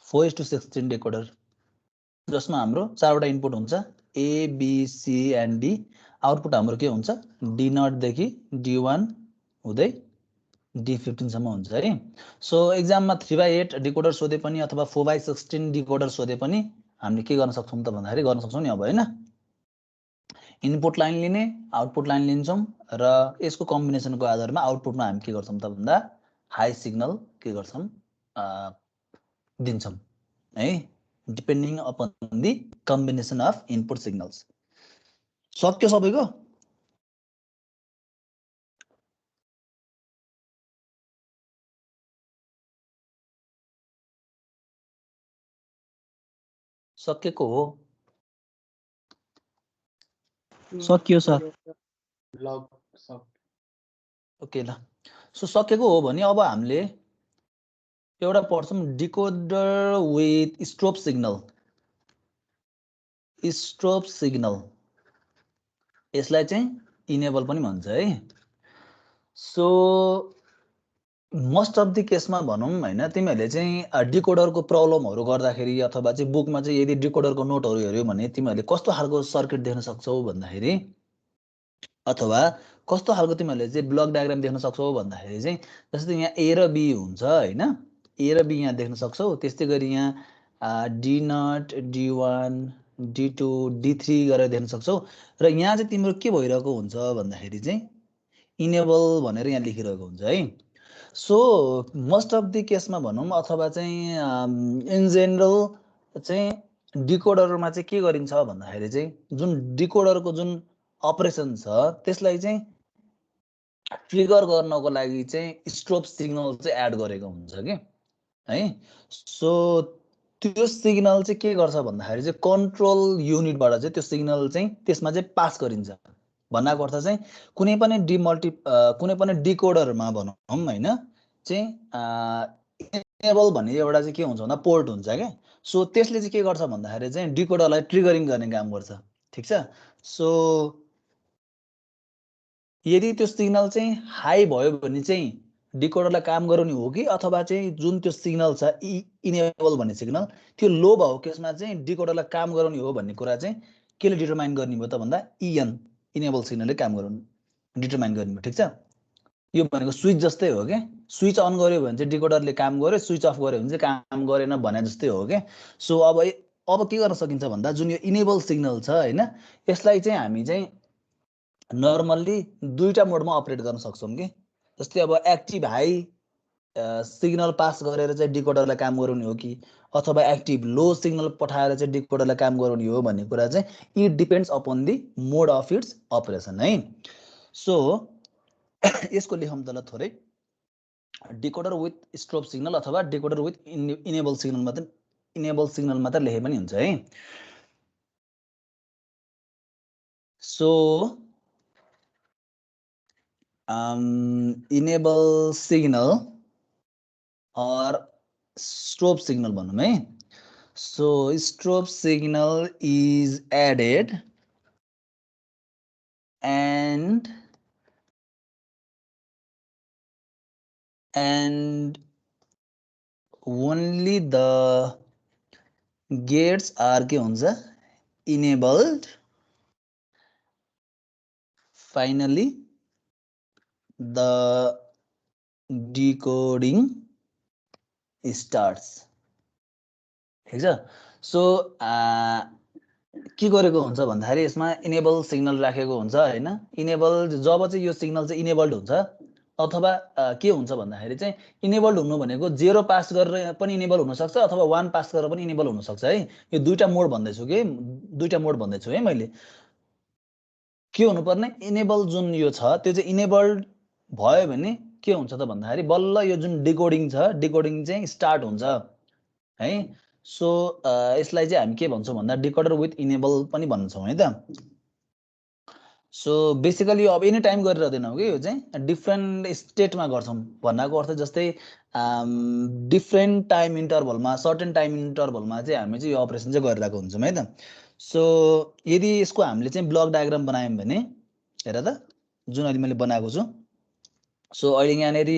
4:16 डेकोडर जसमा हाम्रो 4वटा इनपुट हुन्छ A B C and D। Output हाम्रो के हुन्छ D0 देखि D1 हुँदै D15 सम्म हुन्छ है। सो एक्जाममा 3/8 डिकोडर सोधे पनि अथवा 4/16 डिकोडर सोधे पनि हामीले के गर्न सक्छौं त भन्दाखेरि गर्न सक्छौं नि अब हैन। इनपुट लाइन लिने आउटपुट लाइन लिन्छौं र यसको कम्बिनेसनको आधारमा आउटपुटमा हामी के गर्छौं त भन्दा हाई सिग्नल के गर्छौं दिन्छौं है, depending upon the combination of input signals. सक्यो सबैको? सकेको हो? सकियो सर। ओके ल। सो सकेको हो भने अब हामीले एउटा पढ्छौं decoder with strobe signal. Strobe signal यसलाई चाहिँ इनेबल पनि भन्छ है। सो मोस्ट अफ द केसमा भनौं हैन तिमीहरुले चाहिँ डिकोडरको प्रब्लमहरु गर्दाखेरि अथवा चाहिँ बुकमा चाहिँ यदि डिकोडरको नोटहरु हेर्यो भने तिमीहरुले कस्तो खालको सर्किट देख्न सक्छौ भन्दाखेरि अथवा कस्तो खालको तिमीहरुले चाहिँ ब्लक डायग्राम देख्न सक्छौ भन्दाखेरि चाहिँ जस्तै यहाँ A र B हुन्छ हैन, A र B यहाँ देख्न सक्छौ। त्यस्तै गरी यहाँ D0 D1 D2 D3 गरेर देख्न सक्छौ र यहाँ चाहिँ तिम्रो के भइरहेको हुन्छ भन्दाखेरि चाहिँ इनेबल भनेर यहाँ लेखिरहेको हुन्छ है। सो मोस्ट अफ द केसमा भनौं अथवा चाहिँ इन जेनरल चाहिँ डिकोडरमा चाहिँ के गरिन्छ भन्दाखेरि चाहिँ जुन डिकोडरको जुन अपरेसन छ त्यसलाई चाहिँ ट्रिगर गर्नको लागि चाहिँ स्ट्रोब सिग्नल चाहिँ एड गरेको हुन्छ के है। सो त्यो सिग्नल चाहिँ के गर्छ भन्दाखेरि चाहिँ कन्ट्रोल युनिटबाट चाहिँ त्यो सिग्नल चाहिँ त्यसमा चाहिँ पास गरिन्छ। भन्नाको अर्थ चाहिँ कुनै पनि डिकोडरमा भनौं हैन चाहिँ इनेबल भन्ने एउटा चाहिँ के हुन्छ भन्दा पोर्ट हुन्छ क्या। सो त्यसले चाहिँ के गर्छ भन्दाखेरि चाहिँ डिकोडरलाई ट्रिगरिङ गर्ने काम गर्छ। ठिक छ। सो यदि त्यो सिग्नल चाहिँ हाई भयो भने चाहिँ डिकोडरलाई काम गराउने हो कि अथवा चाहिँ जुन त्यो सिग्नल छ इनेबल भन्ने सिग्नल त्यो लो भएको केसमा चाहिँ डिकोडरलाई काम गराउने हो भन्ने कुरा चाहिँ केले डिटरमाइन गर्ने भयो त भन्दा इएन इनेबल सिग्नलले काम गराउनु डिटरमाइन गर्ने भयो। ठिक छ। यो भनेको स्विच जस्तै हो क्या। स्विच अन गर्यो भने चाहिँ डिकोडरले काम गर्यो, स्विच अफ गर्यो भने चाहिँ काम गरेन भने जस्तै हो क्या। सो अब के गर्न सकिन्छ भन्दा जुन यो इनेबल सिग्नल छ हैन यसलाई चाहिँ हामी चाहिँ नर्मल्ली दुईटा मोडमा अपरेट गर्न सक्छौँ कि। जस्तै अब एक्टिभ हाई सिग्नल पास गरेर चाहिँ डिकोडरलाई काम गराउने हो कि अथवा एक्टिभ लो सिग्नल पठाएर चाहिँ डिकोडरलाई काम गराउने हो भन्ने कुरा चाहिँ it depends upon the mode of its operation है। सो यसको लेखौँ त ल थोरै। डिकोडर विथ स्ट्रोब सिग्नल अथवा डिकोडर विथ इनेबल सिग्नल मात्र लेखे पनि हुन्छ है। So enable signal or strobe signal भनौँ है। So strobe signal is added and only the gates are के हुन्छ enabled. Finally the decoding starts. ठिक छ। सो के गरेको हुन्छ भन्दाखेरि यसमा इनेबल सिग्नल राखेको हुन्छ हैन। इनेबल जब चाहिँ यो सिग्नल चाहिँ इनेबल्ड हुन्छ अथवा के हुन्छ भन्दाखेरि चाहिँ इनेबल्ड हुनु भनेको 0 पास गरेर पनि इनेबल हुन सक्छ अथवा 1 पास गरेर पनि इनेबल हुन सक्छ है। यो दुईटा मोड भन्दैछु कि दुईटा मोड भन्दैछु है मैले। के हुनुपर्ने इनेबल जुन यो छ त्यो चाहिँ इनेबल्ड भयो भने के हुन्छ त भन्दाखेरि बल्ल यो जुन डिकोडिङ छ डिकोडिङ चाहिँ स्टार्ट हुन्छ है। सो यसलाई चाहिँ हामी के भन्छौँ भन्दा डिकोडर विथ इनेबल पनि भन्छौँ है त। सो बेसिकली अब एनी टाइम गरिरहँदैनौँ कि यो चाहिँ डिफ्रेन्ट स्टेटमा गर्छौँ भन्नाको अर्थ जस्तै डिफ्रेन्ट टाइम इन्टरभलमा सर्टेन टाइम इन्टरभलमा चाहिँ हामी चाहिँ यो अपरेसन चाहिँ गरिरहेको हुन्छौँ है त। सो यदि यसको हामीले चाहिँ ब्लक डायग्राम बनायौँ भने हेर त जुन अहिले मैले बनाएको छु। सो अहिले यहाँनिर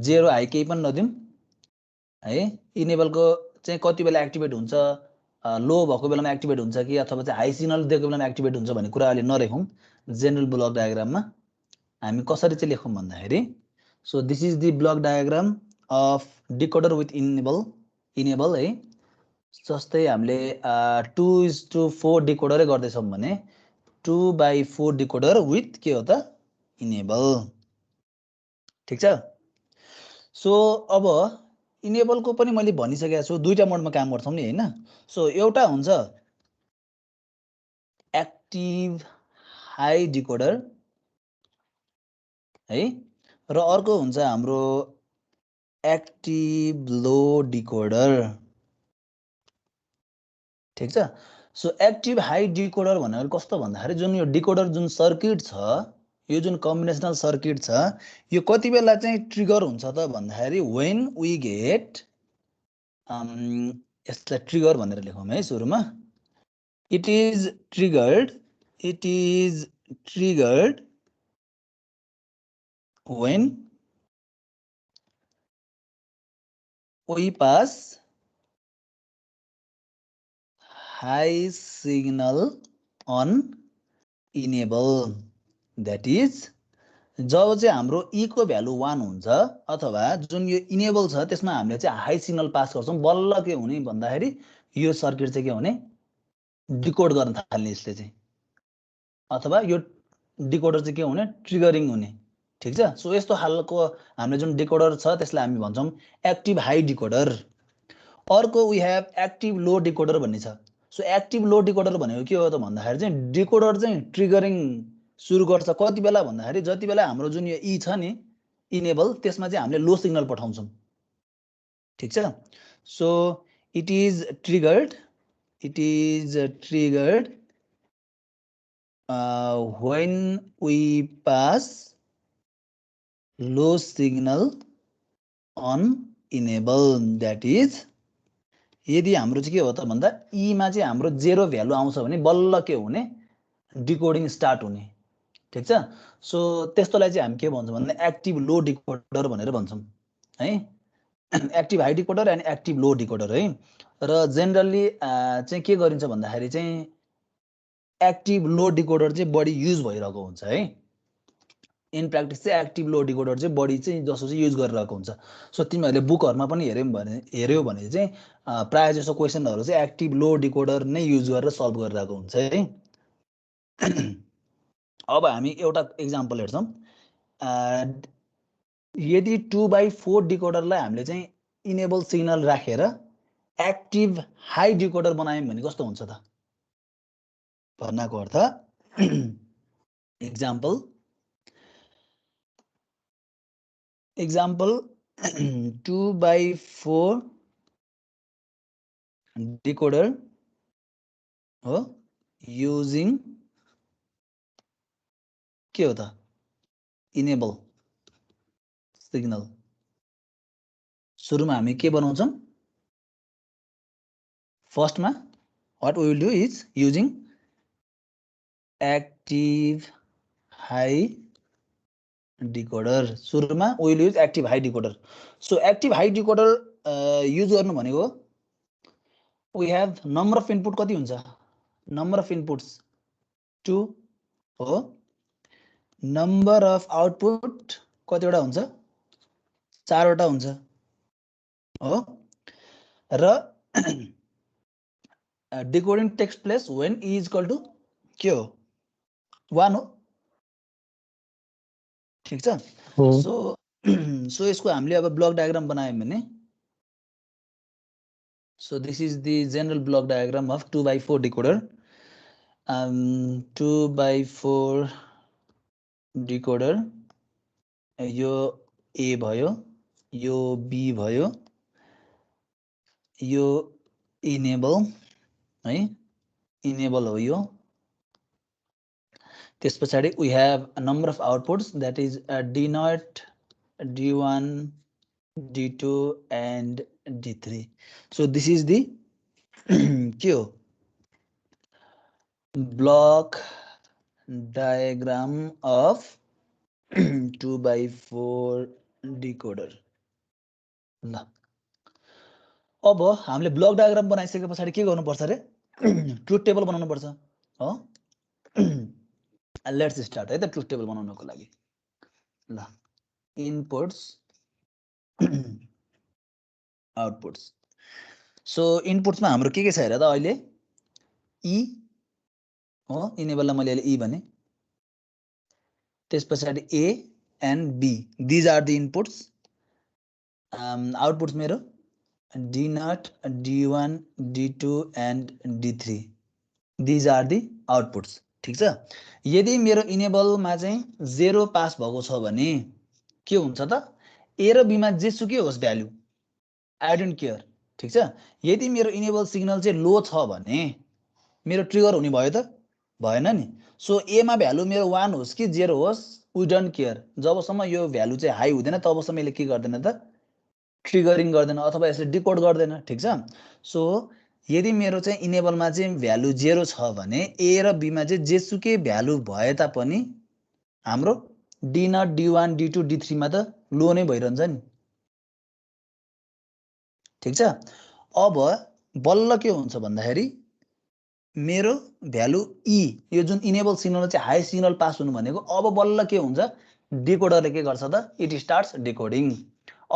0 हाई केही पनि नदिउँ है। इनेबलको चाहिँ कति बेला एक्टिभेट हुन्छ लो भएको बेलामा एक्टिभेट हुन्छ कि अथवा चाहिँ हाई सिग्नल दिएको बेलामा एक्टिभेट हुन्छ भन्ने कुरा अहिले नलेखौँ। जेनरल ब्लक डायग्राममा हामी कसरी चाहिँ लेखौँ भन्दाखेरि so this is the block diagram of decoder with enable है। जस्तै हामीले 2:4 डिकोडरै गर्दैछौँ भने 2/4 डिकोडर विथ के हो त इनेबल। ठिक छ। सो अब इनेबलको पनि मैले भनिसकेको छु दुईटा मोडमा काम गर्छौँ नि हैन। सो एउटा हुन्छ एक्टिभ हाई डिकोडर है र अर्को हुन्छ हाम्रो एक्टिभ लो डिकोडर। ठिक छ। सो एक्टिभ हाई डिकोडर भनेको कस्तो भन्दाखेरि जुन यो डिकोडर जुन सर्किट छ यो जुन कम्बिनेसनल सर्किट छ यो कति बेला चाहिँ ट्रिगर हुन्छ त भन्दाखेरि व्हेन वी गेट यसलाई ट्रिगर भनेर लेखौँ है सुरुमा। It is triggered when we pass high signal on enable. That is जब चाहिँ हाम्रो ई को भ्यालु 1 हुन्छ अथवा जुन यो इनेबल छ त्यसमा हामीले चाहिँ हाई सिग्नल पास गर्छौँ बल्ल के हुने भन्दाखेरि यो सर्किट चाहिँ के हुने डिकोड गर्न थाल्ने यसले चाहिँ अथवा यो डिकोडर चाहिँ के हुने ट्रिगरिङ हुने। ठिक छ। सो यस्तो खालको हामीले जुन डिकोडर छ त्यसलाई हामी भन्छौँ एक्टिभ हाई डिकोडर। अर्को we have active low decoder भन्ने छ। सो एक्टिभ लो डिकोडर भनेको के हो त भन्दाखेरि चाहिँ डिकोडर चाहिँ ट्रिगरिङ सुरु गर्छ कति बेला भन्दाखेरि जति बेला हाम्रो जुन यो ई छ नि इनेबल त्यसमा चाहिँ हामीले लो सिग्नल पठाउँछौँ। ठिक छ। So it is triggered when we pass low signal on enable that is यदि हाम्रो चाहिँ के हो त भन्दा ईमा चाहिँ हाम्रो 0 भ्यालु आउँछ भने बल्ल के हुने डिकोडिङ स्टार्ट हुने ठीक छ सो त्यस्तोलाई चाहिँ हामी के भन्छौँ भन्दा एक्टिभ लो डिकोडर भनेर भन्छौँ है active high decoder and active low decoder है र जेनरली चाहिँ के गरिन्छ भन्दाखेरि चाहिँ एक्टिभ लो डिकोडर चाहिँ बढी युज भइरहेको हुन्छ है इन प्र्याक्टिस चाहिँ एक्टिभ लो डिकोडर चाहिँ बढी चाहिँ जसो चाहिँ युज गरिरहेको हुन्छ सो तिमीहरूले बुकहरूमा पनि हेऱ्यौ भने चाहिँ प्रायः जसो क्वेसनहरू चाहिँ एक्टिभ लो डिकोडर नै युज गरेर सल्भ गरिरहेको हुन्छ है अब हामी एउटा इक्जाम्पल हेर्छौँ यदि 2/4 डिकोडरलाई हामीले चाहिँ इनेबल सिग्नल राखेर एक्टिभ हाई डिकोडर बनायौँ भने कस्तो हुन्छ त भन्नाको अर्थ example 2/4 decoder हो using के हो त enable signal सुरुमा हामी के बनाउँछौँ फर्स्टमा what we will do is using active high decoder सुरुमा we will use active high decoder so active high decoder use गर्नु भनेको we have number of input कति हुन्छ number of inputs 2 हो number of output कतिवटा हुन्छ 4 वटा हुन्छ हो र decoding takes place when e is equal to के हो 1 हो ठीक छ सो यसको हामीले अब ब्लक डायग्राम बनायौँ भने so this is the general block diagram of 2/4 decoder 2/4 decoder यो A भयो यो B भयो यो enable है enable हो यो त्यसपछि we have a number of outputs that is D0 D1 D2 and D3 so this is the के हो block diagram of 2/4 decoder ल अब हामीले ब्लक डायग्राम बनाइसके पछाडि के गर्नुपर्छ रे ट्रुथ टेबल बनाउनु पर्छ हो लेट्स स्टार्ट है त ट्रुथ टेबल बनाउनको लागि ल इनपुट्स आउटपुट्स सो इनपुट्समा हाम्रो के छ हेर त अहिले ई हो इनेबललाई मैले अहिले ई भने त्यसपछि A and B these are the inputs outputs मेरो D0 D1 D2 and D3 these are the outputs ठीक छ यदि मेरो इनेबलमा चाहिँ 0 पास भएको छ भने के हुन्छ त ए र बी मा जेसुकै होस् भ्यालु आई डोन्ट केयर ठीक छ यदि मेरो इनेबल सिग्नल चाहिँ लो छ भने मेरो ट्रिगर हुने भयो त भएन नि सो ए मा भ्यालु मेरो 1 होस् कि 0 होस् वी डोन्ट केयर जबसम्म यो भ्यालु चाहिँ हाई हुँदैन तबसम्म यसले के गर्दैन त ट्रिगरिङ गर्दैन अथवा यसले डिकोड गर्दैन ठीक छ सो यदि मेरो चाहिँ इनेबलमा चाहिँ भ्यालु 0 छ भने ए र बी मा चाहिँ जेसुकै भ्यालु भए तापनि हाम्रो D0 D1 D2 D3 मा त लो नै भइरहन्छ नि ठीक छ अब बल्ल के हुन्छ भन्दाखेरि मेरो भ्यालु ई यो जुन इनेबल सिग्नल चाहिँ हाई सिग्नल पास हुनु भनेको अब बल्ल के हुन्छ डिकोडरले के गर्छ त इट स्टार्ट्स डिकोडिङ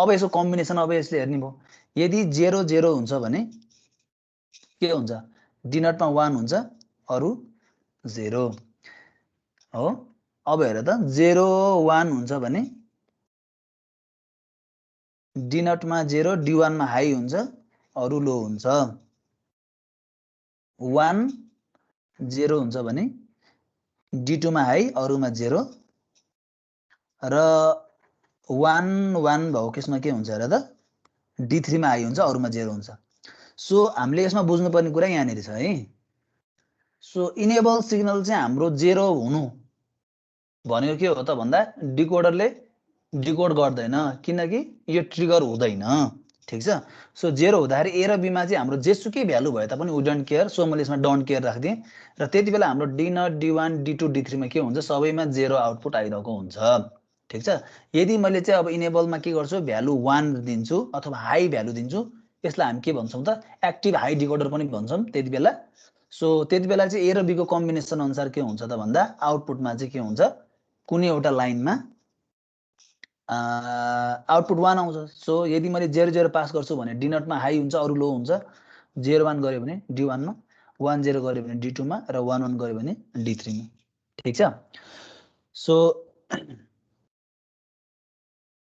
अब यसको कम्बिनेसन अब यसले हेर्ने भयो यदि 0 0 हुन्छ भने के हुन्छ D0 मा 1 हुन्छ अरु 0 हो अब हेर त 0 1 हुन्छ भने D0 मा 0 D1 मा हाई हुन्छ अरु लो हुन्छ 1 0 हुन्छ भने D2 मा हाई अरुमा 0 र 1 1 भएको केसमा के हुन्छ हेर त D3 मा हाई हुन्छ अरुमा 0 हुन्छ सो हामीले यसमा बुझ्नुपर्ने कुरा यहाँनिर छ है सो इनेबल सिग्नल चाहिँ हाम्रो 0 हुनु भनेको के हो त भन्दा डिकोडरले डिकोड गर्दैन किनकि यो ट्रिगर हुँदैन ठिक छ। सो 0 हुँदाखेरि ए र बीमा चाहिँ हाम्रो जेसुकै भ्यालु भए तापनि वी डोन्ट केयर, सो मैले यसमा डोन्ट केयर राखिदिएँ र त्यति बेला हाम्रो D not D1 D2 D3 मा के हुन्छ, सबैमा 0 आउटपुट आइरहेको हुन्छ। ठिक छ। यदि मैले चाहिँ अब इनेबलमा के गर्छु, भ्यालु 1 दिन्छु अथवा हाई भ्यालु दिन्छु, यसलाई हामी के भन्छौँ त, एक्टिभ हाई डिकोडर पनि भन्छौँ त्यति बेला। सो त्यति बेला चाहिँ ए र बी को कम्बिनेसन अनुसार के हुन्छ त भन्दा आउटपुटमा चाहिँ के हुन्छ, कुनै एउटा लाइनमा आउटपुट 1 आउँछ। सो यदि मैले 0 0 पास गर्छु भने डी नटमा हाई हुन्छ, अरू लो हुन्छ। 0 1 गऱ्यो भने D1 मा, 1 0 गऱ्यो भने D2 मा र 1 1 गऱ्यो भने D3 मा। ठिक छ। So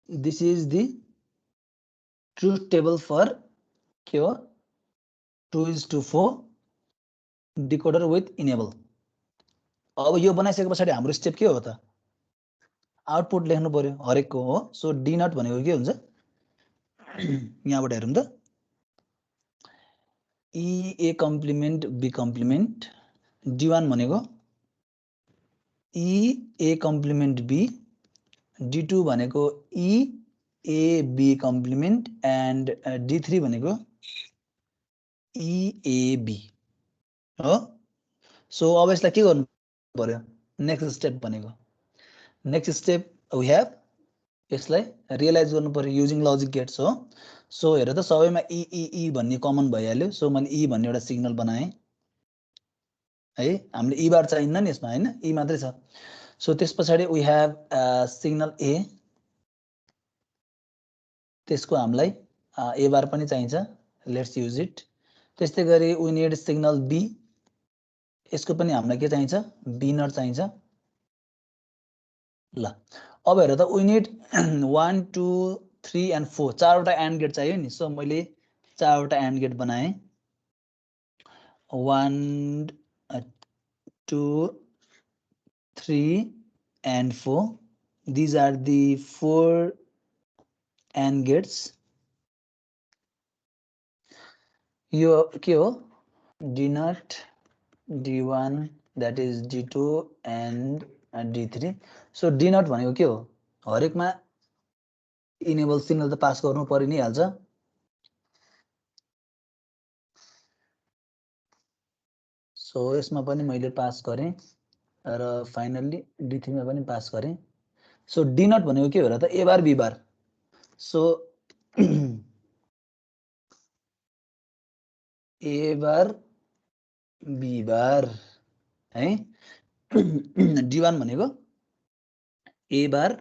this is the truth table for के हो, 2:4 डिकोडर विथ इनेबल। अब यो बनाइसके पछाडि हाम्रो स्टेप के हो त, आउटपुट लेख्नु पर्यो हरेकको हो। सो डी नट भनेको के हुन्छ, यहाँबाट हेरौँ त, E A complement B complement, D1 भनेको E A complement B, D2 भनेको E A B complement and D3 भनेको ई ए बी हो। सो अब यसलाई के गर्नु पर्यो, नेक्स्ट स्टेप भनेको, नेक्स्ट स्टेप वी हेभ, यसलाई रियलाइज गर्नु पर्यो युजिङ लजिक गेट्स हो। सो हेर त, सबैमा ई ई ई भन्ने कमन भइहाल्यो। सो मैले ई भन्ने एउटा सिग्नल बनाएँ है, हामीले ई बार चाहिन्न नि यसमा, हैन, ई मात्रै छ। सो त्यस पछाडि वी हेभ सिग्नल ए, त्यसको हामीलाई ए बार पनि चाहिन्छ, लेट्स युज इट। त्यस्तै गरी वी निड सिग्नल बी, यसको पनि हामीलाई के चाहिन्छ, बी नट चाहिन्छ। ल अब हेर त, वी निड 1 2 3 एन्ड 4, 4 वटा एन्ड गेट चाहियो नि। सो मैले 4 वटा एन्ड गेट बनाएँ, 1 2 3 and 4. These are the 4 AND gates. यो के हो, D naught D1 that is D2 and D3. So D naught भनेको के हो, हरेकमा इनेबल सिग्नल त पास गर्नु परि नै हाल्छ। सो यसमा पनि मैले पास गरेँ र फाइनल्ली D3 मा पनि पास गरेँ। सो डी नट भनेको के हो र त, ए बार बी बार। सो ए बार बी बार है, D1 भनेको ए बार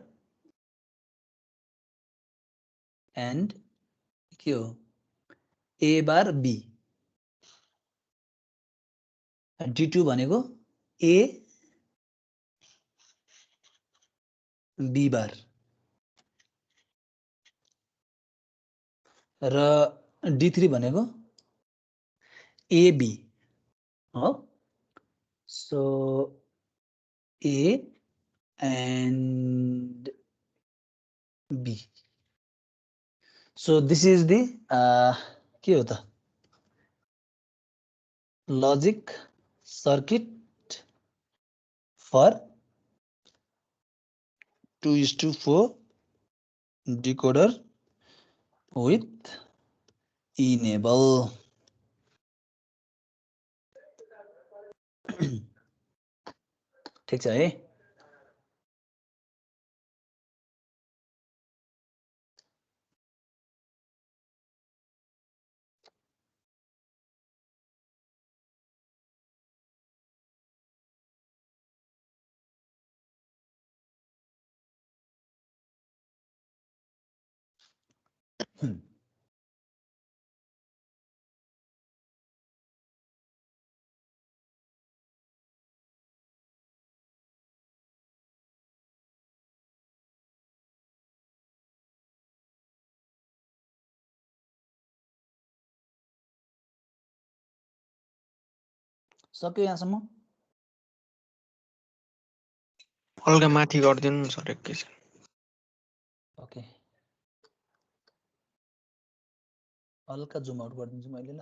एन्ड के हो, ए बार बी। D2 भनेको ए बी बार र D3 भनेको ए बी हो। So A and B. So this is the के हो त, logic circuit for 2:4 decoder with enable. ठिक छ है। सक्यो यहाँसम्म। हल्का माथि गरिदिनु न सर एकैछिन। ओके, हल्का जुम आउट गरिदिन्छु मैले ल।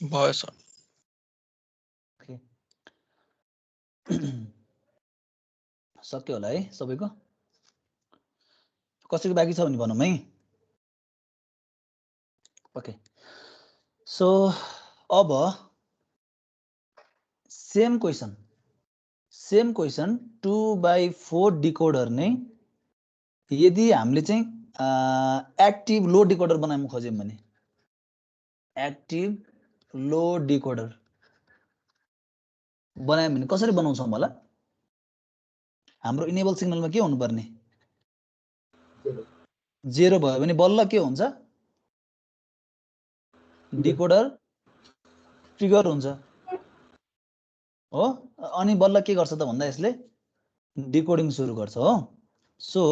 भयो सर। ओके सक्यो होला है सबैको? कसैको बाँकी छ भने भनौँ है। ओके सो अब सेम क्वेसन 2/4 डिकोडर नै यदि हामीले चाहिँ एक्टिभ लो डिकोडर बनाउन खोज्यौँ भने एक्टिभ लो डिकोडर बनायौँ भने कसरी बनाउँछौँ होला? हाम्रो इनेबल सिग्नलमा के हुनुपर्ने? 0 भयो भने बल्ल के हुन्छ? डिकोडर ट्रिगर हुन्छ हो। अनि बल्ल के गर्छ त भन्दा यसले डिकोडिङ सुरु गर्छ हो। सो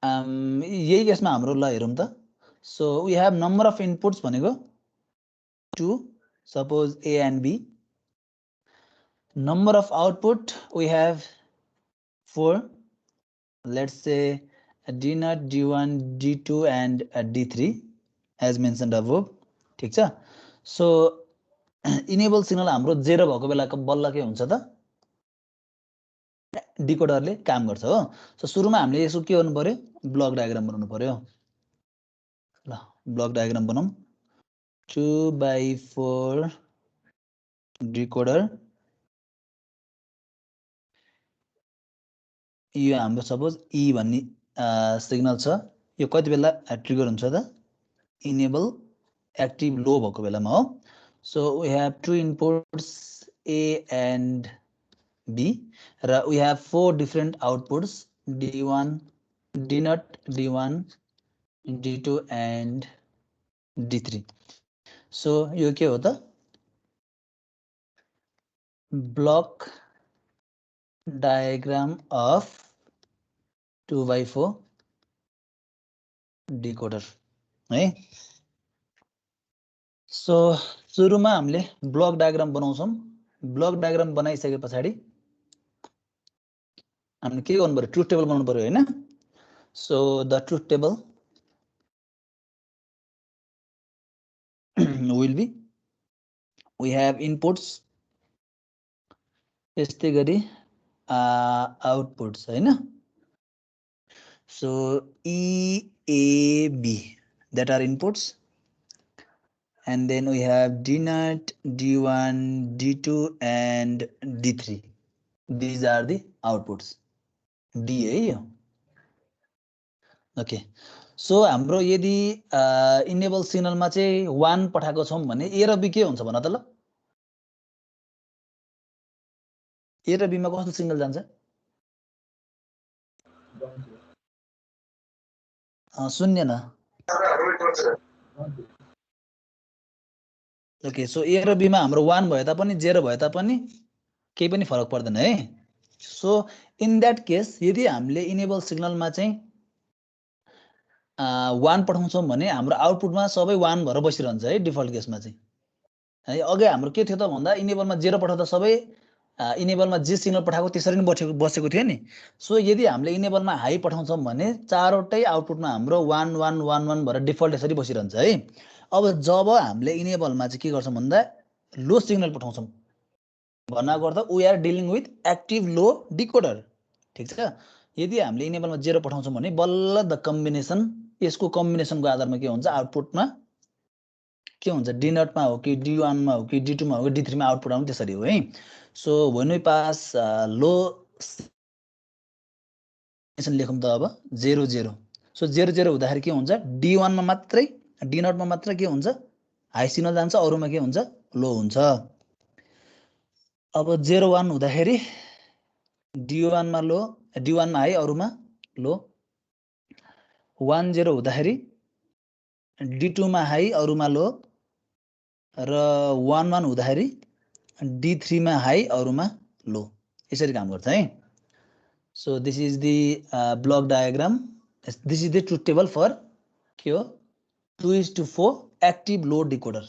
यही केसमा हाम्रो ल हेरौँ त। So we have number of inputs भनेको 2 suppose A and B. Number of output we have 4. Let's say D0, D1, D2 and D3 as mentioned above. ठीक छ। सो इनेबल सिग्नल हाम्रो 0 भएको बेलाको बल्ल के हुन्छ त? डिकोडरले काम गर्छ हो। सो सुरुमा हामीले यसको के गर्नु पर्यो? ब्लक डायग्राम बनाउनु पर्यो। ल ब्लक डायग्राम बनाऊँ। 2/4 डिकोडर यो हाम्रो सपोज E भन्ने सिग्नल छ। यो कति बेला ट्रिगर हुन्छ त? इनेबल एक्टिभ लो भएको बेलामा हो। So we have 2 inputs A and B र we have 4 different outputs D1, D0, D1, D2 and D3. So यो के हो त? ब्लक डायग्राम अफ 2/4 डिकोडर है। सो सुरुमा हामीले ब्लक डायग्राम बनाउँछौँ। ब्लक डायग्राम बनाइसके पछाडि हामीले के गर्नु पर्यो? ट्रुथ टेबल बनाउनु पर्यो हैन? So the truth table will be we have inputs यस्तै गरी आउटपुट्स हैन? So E, A, B that are inputs and then we have D0, D1, D2 and D3. These are the outputs. D है यो। Okay so हाम्रो यदि enable सिग्नलमा चाहिँ 1 पठाएको छौँ भने A र B के हुन्छ भन त ल? A र B मा कस्तो सिग्नल जान्छ? शून्य न। ओके सो A र B मा हाम्रो 1 भए तापनि 0 भए तापनि केही पनि फरक पर्दैन है। सो इन द्याट केस यदि हामीले इनेबल सिग्नलमा चाहिँ 1 पठाउँछौँ भने हाम्रो आउटपुटमा सबै 1 भएर बसिरहन्छ है डिफल्ट केसमा चाहिँ है। अघि हाम्रो के थियो त भन्दा इनेबलमा 0 पठाउँदा सबै इनेबलमा जे सिग्नल पठाएको त्यसरी नै बसेको थियो नि। सो यदि हामीले इनेबलमा हाई पठाउँछौँ भने चारवटै आउटपुटमा हाम्रो 1 1 1 1 भएर डिफल्ट यसरी बसिरहन्छ है। अब जब हामीले इनेबलमा चाहिँ के गर्छौँ भन्दा लो सिग्नल पठाउँछौँ भन्नाको अर्थ we are dealing with active low decoder. ठीक छ। यदि हामीले इनेबलमा 0 पठाउँछौँ भने बल्ल द कम्बिनेसन यसको कम्बिनेसनको आधारमा के हुन्छ आउटपुटमा के हुन्छ? D0 मा हो कि D1 मा हो कि D2 मा हो कि D3 मा आउटपुट आउनु त्यसरी हो है। सो व्हेन वी पास लो लेखौँ त अब 0 0। सो 0 0 हुँदाखेरि के हुन्छ? D1 मा मात्रै D0 मा मात्र के हुन्छ? हाई सिग्नल जान्छ, अरूमा के हुन्छ? लो हुन्छ। अब 0 1 हुँदाखेरि D1 मा लो, D1 मा हाई, अरूमा लो। 1 0 हुँदाखेरि D2 मा हाई, अरूमा लो र 1 1 हुँदाखेरि D3 मा हाई, अरूमा लो। यसरी काम गर्छ है। So this is the block diagram. This is the truth table for के हो? 2:4 एक्टिभ लो डिकोडर।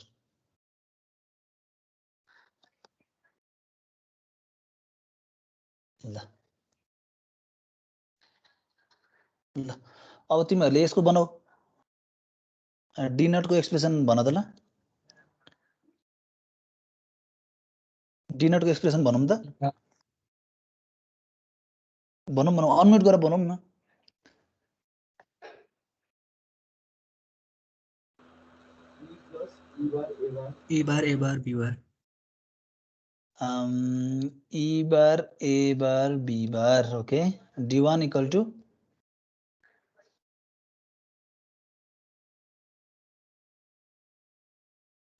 ल ल अब तिमीहरूले यसको बनाऊ। D0 को एक्सप्रेसन भन त ल। डिनटको एक्सप्रेसन भनौँ त भनौँ अनम्युट गरेर भनौँ न A bar B bar E bar A bar B bar okay D1 equal to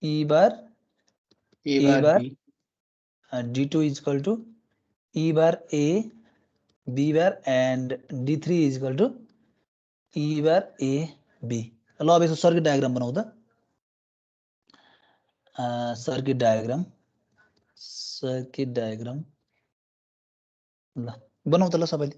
E bar A bar B D2 is equal to E bar A B bar and D3 is equal to E bar A B ल अब यसको circuit diagram बनाऊ त circuit diagram ल बनाऊ त ल सबैले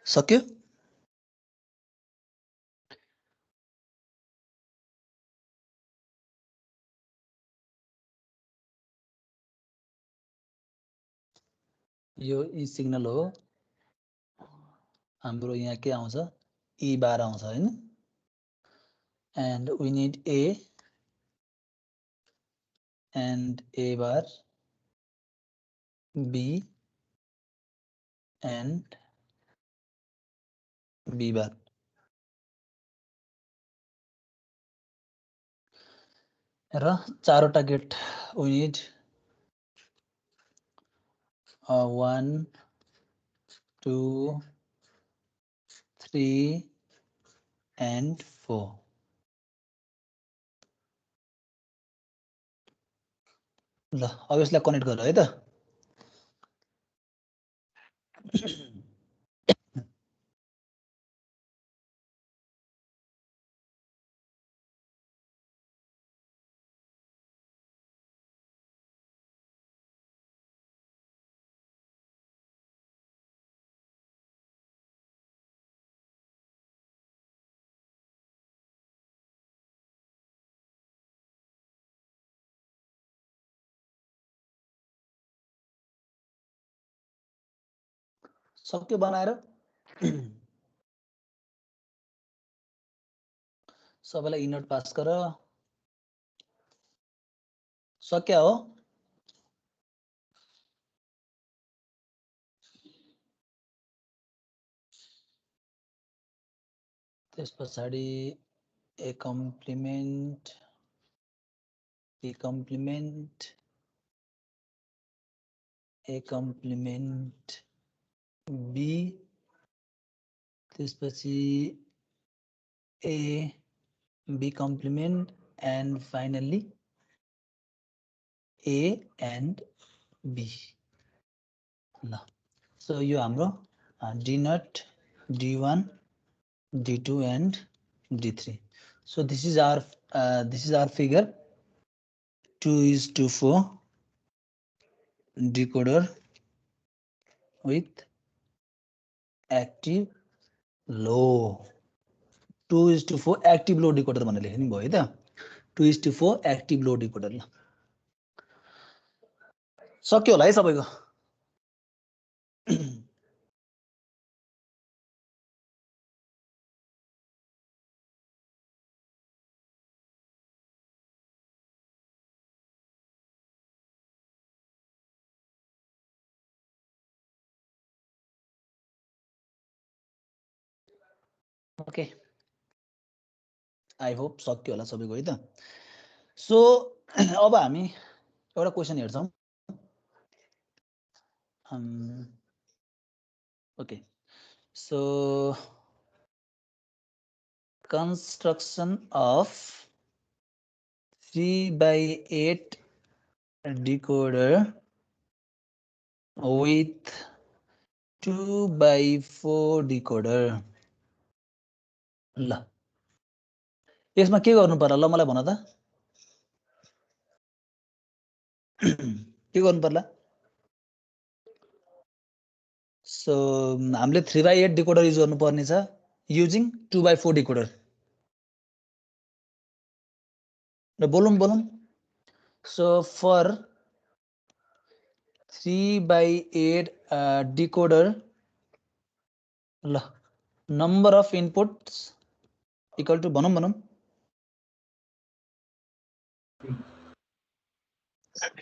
सक्यो यो ई सिग्नल हो हाम्रो यहाँ के आउँछ E बार आउँछ हैन and we need A and A bar B and B bar र चारवटा गेट we need 1 2 3 and 4 ल अब यसलाई कनेक्ट गर है त सक्यो बनाएर सबैलाई इनोट पास गर सक्या हो त्यस पछाडी A complement B complement A complement B त्यसपछि A B complement and finally A and B ल so यो हाम्रो D naught D1 D2 and D3 so this is our figure 2:4 decoder with active low 2:4 active low decoder भनेर लेख्नु भयो है त 2:4 active low decoder ल सक्यो होला है सबैको ओके, आई होप सक्यो होला सबैको है त। सो अब हामी एउटा क्वेसन हेर्छौँ। Okay, so construction of 3/8 decoder with 2/4 decoder। ल यसमा के गर्नु पर्ला? ल मलाई भन त के गर्नु पर्ला? सो हामीले 3/8 डिकोडर युज गर्नु पर्ने छ युजिङ 2/4 डिकोडर। र बोलौँ सो फर 3/8 डिकोडर, ल number of inputs equal to भनौँ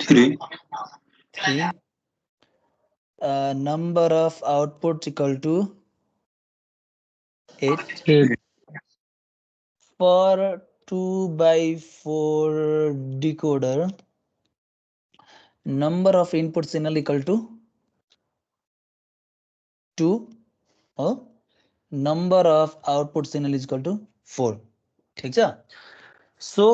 3 number of outputs equal to 8 for 2/4 decoder, number of input signal equal to 2 हो, number of output signal is equal to 4। ठीक छ। सो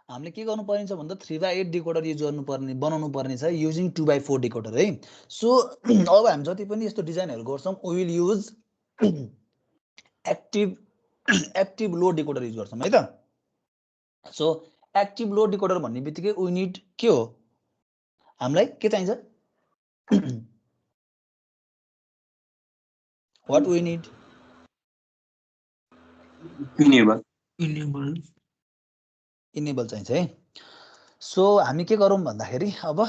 हामीले के गर्नु पर्ने छ भन्दा 3/8 डिकोडर युज गर्नु पर्ने बनाउनु पर्ने छ युजिङ 2/4 डिकोडर है। सो अब हामी जति पनि यस्तो डिजाइनहरु गर्छौं we will use active low decoder use गर्छौं है त। सो एक्टिभ लो डिकोडर भन्ने बित्तिकै वी नीड के हो, हामीलाई के चाहिन्छ? What we need? इनेबल चाहिन्छ है। सो हामी के गरौँ भन्दाखेरि अब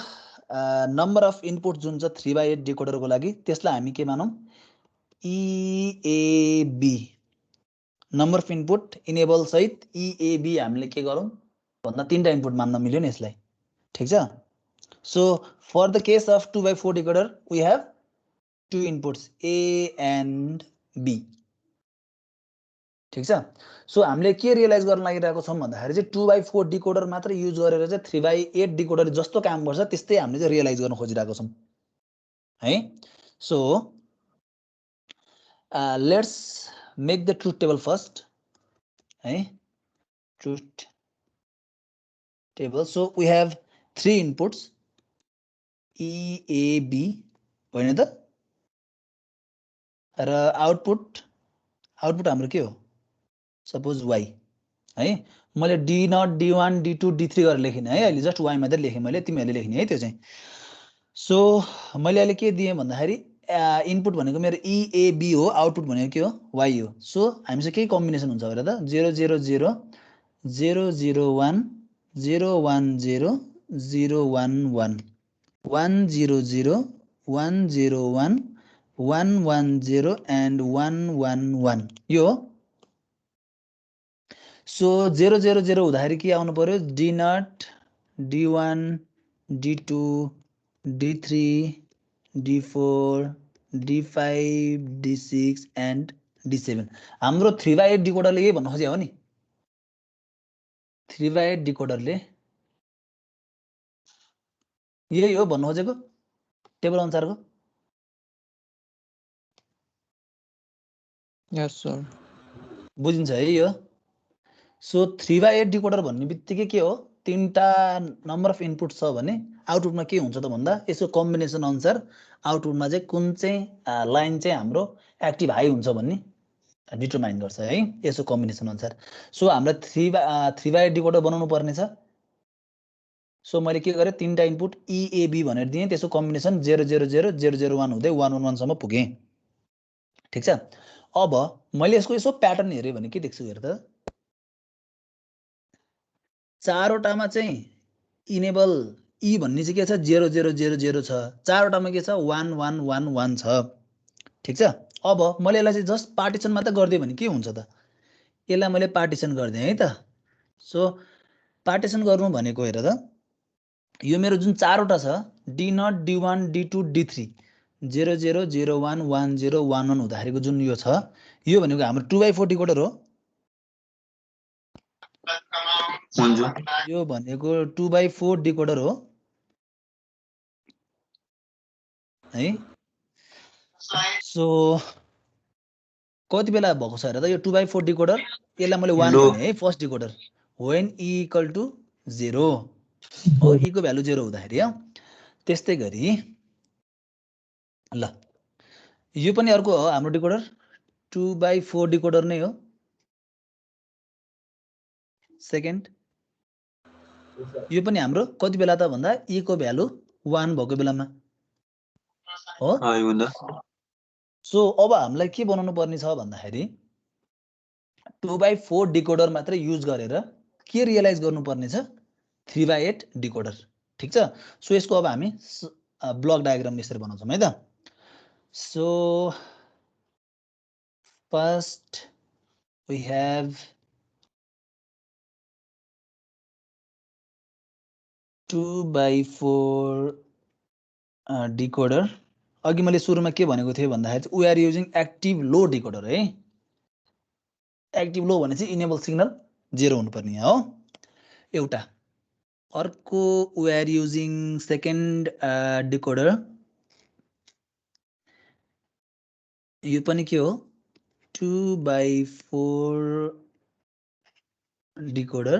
नम्बर अफ इनपुट जुन छ 3/8 डिकोडरको लागि त्यसलाई हामी के मानौं? EAB, number of input enable सहित EAB हामीले के गरौँ भन्दा तीनटा इनपुट मान्न मिल्यो नि यसलाई। ठीक छ। So for the case of 2/4 decoder we have two inputs A and B। ठीक छ। सो हामीले के रियलाइज गर्न लागिरहेको छौं भन्दाखेरि चाहिँ 2/4 डिकोडर मात्र युज गरेर चाहिँ 3/8 डिकोडर जस्तो काम गर्छ त्यस्तै हामीले चाहिँ रियलाइज गर्न खोजिरहेको छौं है। So let's make the truth table first है। Truth table. So we have 3 inputs EAB होइन त, र आउटपुट हाम्रो के हो? सपोज y है। मैले D0 D1 D2 D3 गरेर लेखिने है, अहिले जस्ट y मात्र लेखेँ मैले, तिमीहरूले लेख्ने है त्यो चाहिँ। सो मैले अहिले के दिएँ भन्दाखेरि इनपुट भनेको मेरो EAB हो, आउटपुट भनेको के हो? y हो। सो हामीसँग के कम्बिनेसन हुन्छ भने त 0 0 0 0 0 1 0 1 0 0 1 1 1 0 0 1 0 1 1 1 0 and 1 1 1 यो। सो 0 0 0 हुँदाखेरि के आउनु पर्यो? D0 D1 D2 D3 D4 D5 D6 and D7। हाम्रो 3/8 डिकोडरले यही भन्न खोजेको हो नि। 3/8 डिकोडरले यही हो भन्न खोजेको टेबल अनुसारको। यस सर, बुझिन्छ है यो। सो 3/8 डिकोडर भन्ने बित्तिकै के हो? तीनटा नम्बर अफ इनपुट छ भने आउटपुटमा के हुन्छ त भन्दा यसको कम्बिनेसन अनुसार आउटपुटमा चाहिँ कुन चाहिँ लाइन चाहिँ हाम्रो एक्टिभ हाई हुन्छ भन्ने डिटरमाइन गर्छ है यसको कम्बिनेसन अनुसार। सो हामीलाई 3/8 डिकोडर बनाउनु पर्ने छ। सो मैले के गरेँ? तीनटा इनपुट EAB भनेर दिएँ, त्यसको कम्बिनेसन 0 0 0 0 0 1 हुँदै 1 1 1 सम्म पुगेँ। ठीक छ। अब मैले यसको यसो प्याटर्न हेरेँ भने के देख्छु हेर त, चारवटामा चाहिँ इनेबल E भन्ने चाहिँ के छ? 0 0 0 0 छ। चारवटामा के छ? 1 1 1 1 छ। ठीक छ। अब मैले यसलाई चाहिँ जस्ट पार्टिसन मात्र गरिदिएँ भने के हुन्छ त? यसलाई मैले पार्टिसन गरिदिएँ है त। सो पार्टिसन गर्नु भनेको हेर त, यो मेरो जुन चारवटा छ D0 D1 D2 D3 00011011 हुँदाखेरिको जुन यो छ यो भनेको हाम्रो 2x4 डिकोडर हो हुन्छ यो भनेको 2x4 डिकोडर हो है सो कति बेला भएको छ हेर त यो 2x4 डिकोडर यसलाई मैले 1 लो। भने है first decoder when e equal to 0 हो e को भ्यालु 0 हुँदाखेरि हो त्यस्तै गरी ल यो पनि अर्को हो हाम्रो डिकोडर 2x4 डिकोडर नै हो सेकेन्ड यो पनि हाम्रो कति बेला त भन्दा e को भ्यालु 1 भएको बेलामा हो सो अब हामीलाई के बनाउनु पर्ने छ भन्दाखेरि 2x4 डिकोडर मात्र युज गरेर के रियलाइज गर्नुपर्ने छ 3x8 डिकोडर ठीक छ सो यसको अब हामी ब्लक डायग्राम यसरी बनाउँछौँ है त so first we have two by four decoder अघि मैले सुरुमा के भनेको थिएँ भन्दाखेरि we are using active low decoder है एक्टिभ लो भने चाहिँ इनेबल सिग्नल 0 हुनुपर्ने हो एउटा अर्को we are using second decoder यो पनि के हो 2x4 डिकोडर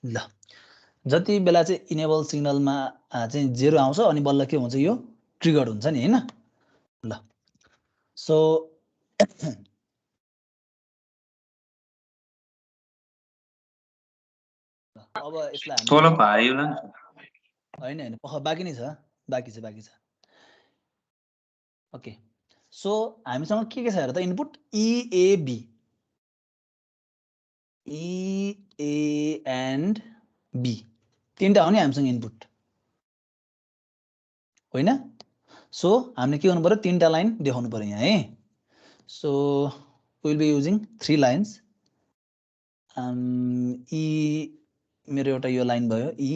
ल जति बेला चाहिँ इनेबल सिग्नलमा चाहिँ 0 आउँछ अनि बल्ल के हुन्छ यो ट्रिगर हुन्छ नि हैन ल सो अब यसलाई तल भाइ होला हैन हैन बाँकी नै छ बाँकी छ ओके सो हामीसँग के छ हेर त input EAB E A and B तीनटा हो नि हामीसँग इनपुट होइन सो हामीले के गर्नु पर्यो तीनटा लाइन देखाउनु पर्यो यहाँ है so we will be using 3 lines E मेरो एउटा यो लाइन भयो E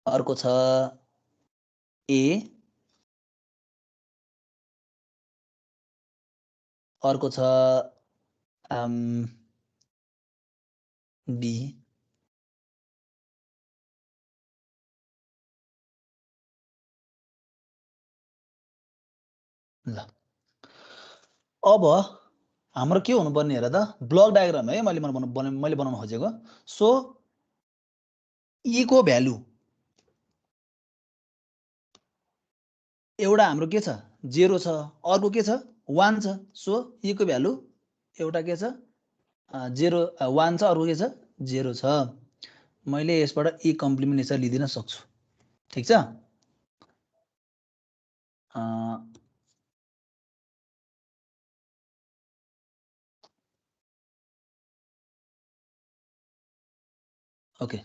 अर्को छ A अर्को छ B ल अब हाम्रो के हुनुपर्ने हेर त ब्लक डायग्राम है मैले बनाउन खोजेको सो E को भ्यालु एउटा हाम्रो के छ 0 छ अर्को के छ 1 छ सो E को भ्यालु एउटा के छ 0 1 छ अर्को के छ 0 छ मैले यसबाट E कम्प्लिमेन्ट यसरी लिदिन सक्छु ठीक छ ओके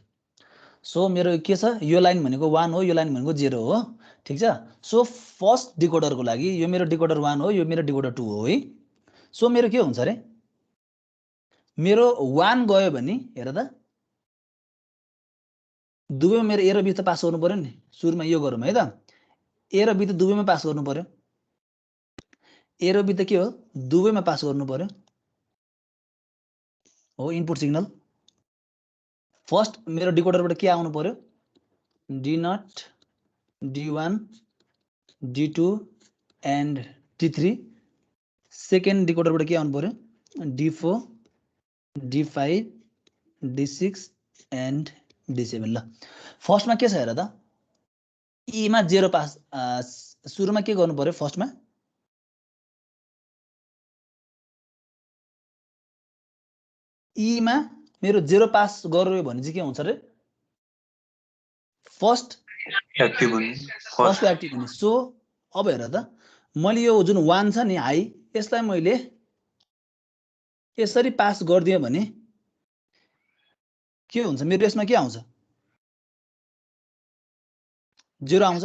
सो मेरो के छ यो लाइन भनेको 1 हो यो लाइन भनेको 0 हो ठीक छ सो फर्स्ट डिकोडरको लागि यो मेरो डिकोडर 1 हो यो मेरो डिकोडर 2 हो है सो मेरो के हुन्छ रे मेरो 1 गयो भने हेर त दुवैमा मेरो ए र बी त पास गर्नु पर्यो नि सुरुमा यो गरौँ है त ए र बी त दुवैमा पास गर्नु पर्यो ए र बी त के हो दुवैमा पास गर्नु पर्यो हो इनपुट सिग्नल फर्स्ट मेरो डिकोडरबाट के आउनु पर्यो D0 D1 D2 and D3 second डिकोडरबाट के आउनु पर्यो D4 D5 D6 and D7 ल फर्स्टमा के छ हेर त E मा 0 पास सुरुमा के गर्नु पर्यो फर्स्टमा E मा मेरो 0 पास गर्यो भने चाहिँ के हुन्छ रे फर्स्ट एक्टिभ हुने सो अब हेर त मैले यो जुन 1 छ नि हाई यसलाई मैले यसरी पास गर्दिएँ भने के हुन्छ मेरो यसमा के आउँछ 0 आउँछ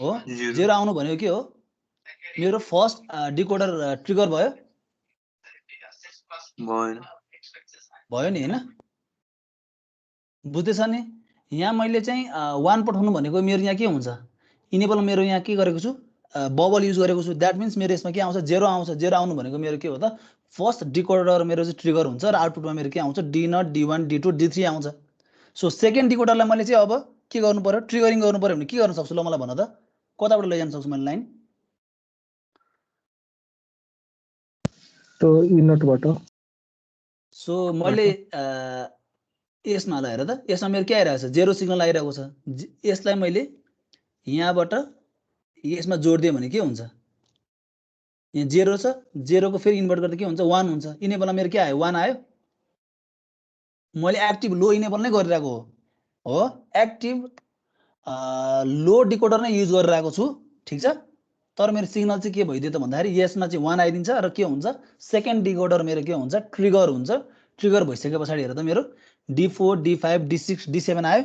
हो 0 आउनु भनेको के हो मेरो फर्स्ट डिकोडर ट्रिगर भयो नि हैन बुझ्दैछ नि यहाँ मैले चाहिँ 1 पठाउनु भनेको मेरो यहाँ के हुन्छ इनेबल मेरो यहाँ के गरेको छु बबल युज गरेको छु द्याट मिन्स मेरो यसमा के आउँछ 0 आउँछ 0 आउनु भनेको मेरो के हो त फर्स्ट डिकोडर मेरो चाहिँ ट्रिगर हुन्छ र आउटपुटमा मेरो के आउँछ D0 D1 D2 D3 आउँछ सो सेकेन्ड डिकोडरलाई मैले चाहिँ अब के गर्नु पर्यो ट्रिगरिङ गर्नु पर्यो भने के गर्न सक्छु ल मलाई भन त कताबाट लैजान सक्छु मैले लाइन तो इनोटबाट सो मैले यसमा ल हेर त यसमा मेरो के आइरहेको छ 0 सिग्नल आइरहेको छ यसलाई मैले यहाँबाट यसमा जोडिदिएँ भने के हुन्छ यहाँ 0 छ 0 को फेरि इन्भर्ट गर्दा के हुन्छ 1 हुन्छ इनेबलमा मेरो के आयो 1 आयो मैले एक्टिभ लो इनेबल नै गरिरहेको हो एक्टिभ लो डिकोडर नै युज गरिरहेको छु ठिक छ तर मेरो सिग्नल चाहिँ के भइदियो त भन्दाखेरि यसमा चाहिँ 1 आइदिन्छ र के हुन्छ सेकेन्ड डिकोडर मेरो के हुन्छ ट्रिगर हुन्छ ट्रिगर भइसके पछाडि हेर त मेरो D4 D5 D6 D7 आयो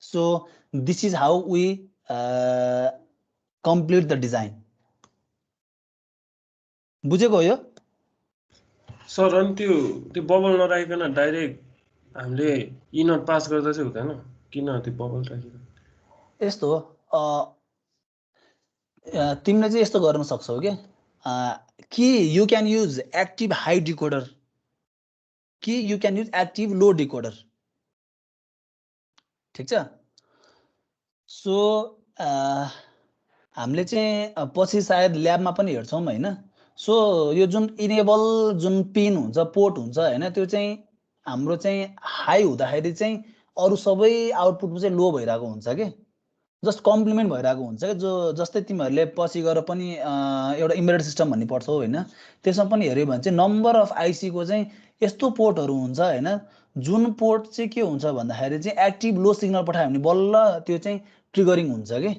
so this is how we complete the design बुझेको हो यो सर अनि त्यो बबल नराखिकन डाइरेक्ट हामीले इनोट पास गर्दा चाहिँ हुँदैन किन त्यो बबल राखेको यस्तो हो तिमीले चाहिँ यस्तो गर्न सक्छौ कि you can use active high decoder कि you can use active low decoder ठिक छ सो हामीले चाहिँ पछि सायद ल्याबमा पनि हेर्छौँ हैन सो यो जुन इनेबल जुन पिन हुन्छ पोर्ट हुन्छ हैन त्यो चाहिँ हाम्रो चाहिँ हाई हुँदाखेरि चाहिँ अरु सबै आउटपुटमा चाहिँ लो भइरहेको हुन्छ के जस्ट कम्प्लिमेन्ट भइरहेको हुन्छ के जो जस्तै तिमीहरूले पछि गएर पनि एउटा इम्बेडेड सिस्टम भन्ने पढ्छौ हैन त्यसमा पनि हेर्यो भने चाहिँ नम्बर अफ आइसी को चाहिँ यस्तो पोर्टहरू हुन्छ हैन जुन पोर्ट चाहिँ के हुन्छ भन्दाखेरि चाहिँ एक्टिभ लो सिग्नल पठायो भने बल्ल त्यो चाहिँ ट्रिगरिङ हुन्छ के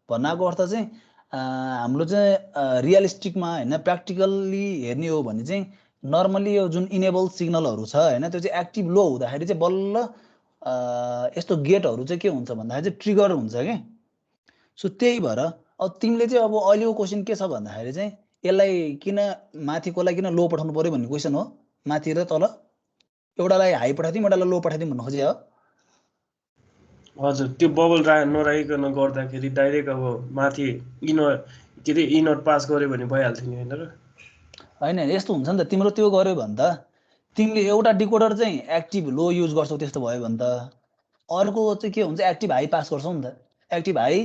भन्नाको अर्थ चाहिँ हाम्रो चाहिँ रियलिस्टिकमा हैन प्र्याक्टिकल्ली हेर्ने हो भने चाहिँ नर्मली यो जुन इनेबल सिग्नलहरू छ हैन त्यो चाहिँ एक्टिभ लो हुँदाखेरि चाहिँ बल्ल यस्तो गेटहरू चाहिँ के हुन्छ भन्दाखेरि चाहिँ ट्रिगर हुन्छ के सो त्यही भएर अब तिमीले चाहिँ अब अहिलेको क्वेसन के छ भन्दाखेरि चाहिँ यसलाई किन माथिकोलाई किन लो पठाउनु पर्यो भन्ने क्वेसन हो माथि र तल एउटालाई हाई पठाइदिउँ एउटालाई लो पठाइदिउँ भन्न खोजे हो हजुर त्यो बबल नराखिकन गर्दाखेरि डाइरेक्ट अब माथि इनोट पास गर्यो भने भइहाल्थ्यो नि हैन र हैन यस्तो हुन्छ नि त तिम्रो त्यो गर्यो भने त तिमीले एउटा डिकोडर चाहिँ एक्टिभ लो युज गर्छौ त्यस्तो भयो भने त अर्को चाहिँ के हुन्छ एक्टिभ हाई पास गर्छौ नि त एक्टिभ हाई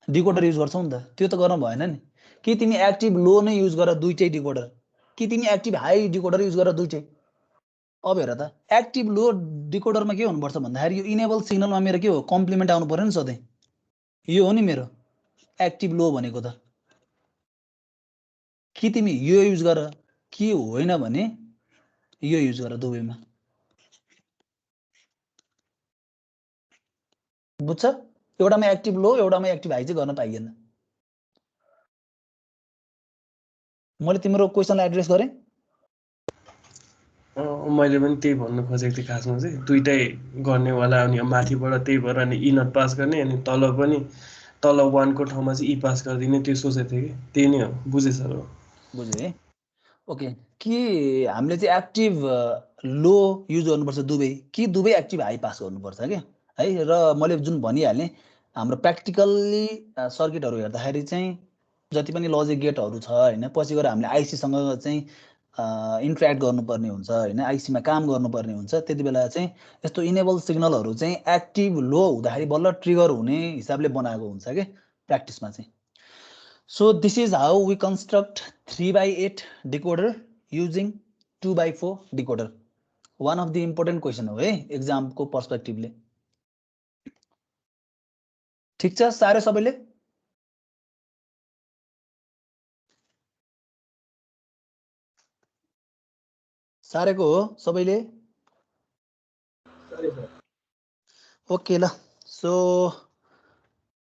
डिकोडर युज गर्छौ नि त त्यो त गर्न भएन नि कि तिमी एक्टिभ लो नै युज गर दुईटै डिकोडर कि तिमी एक्टिभ हाई डिकोडर युज गर दुईटै अब हेर त एक्टिभ लो डिकोडरमा के हुनुपर्छ भन्दाखेरि यो इनेबल सिग्नलमा मेरो के हो कम्प्लिमेन्ट आउनु पर्यो नि सधैँ यो हो नि मेरो एक्टिभ लो भनेको त कि तिमी यो युज गर कि होइन भने यो युज गर दुवैमा बुझ्छ एउटामा एक्टिभ लो एउटामा एक्टिभ हाई चाहिँ गर्न पाइएन मैले तिम्रो क्वेसनलाई एड्रेस गरेँ मैले पनि त्यही भन्नु खोजेको थिएँ खासमा चाहिँ दुईटै गर्नेवाला अनि माथिबाट त्यही भएर अनि इनोट पास गर्ने अनि तल पनि तल 1 को ठाउँमा चाहिँ ई पास गरिदिने त्यो सोचेको थिएँ कि त्यही नै हो बुझेँ सर बुझ्यो है ओके कि हामीले चाहिँ एक्टिभ लो युज गर्नुपर्छ दुवै कि दुवै एक्टिभ हाई पास गर्नुपर्छ क्या है र मैले जुन भनिहालेँ हाम्रो प्र्याक्टिकल्ली सर्किटहरू हेर्दाखेरि चाहिँ जति पनि लजिक गेटहरू छ हैन पछि गएर हामीले आइसीसँग चाहिँ इन्ट्र्याक्ट गर्नुपर्ने हुन्छ हैन आइसीमा काम गर्नुपर्ने हुन्छ त्यति बेला चाहिँ यस्तो इनेबल सिग्नलहरू चाहिँ एक्टिभ लो हुँदाखेरि बल्ल ट्रिगर हुने हिसाबले बनाएको हुन्छ के प्र्याक्टिसमा चाहिँ so this is how we construct 3/8 decoder using 2/4 decoder one of the important question हो है एक्जामको पर्सपेक्टिभले ठिक छ साह्रै सबैले सारेको हो सबैले ओके ल सो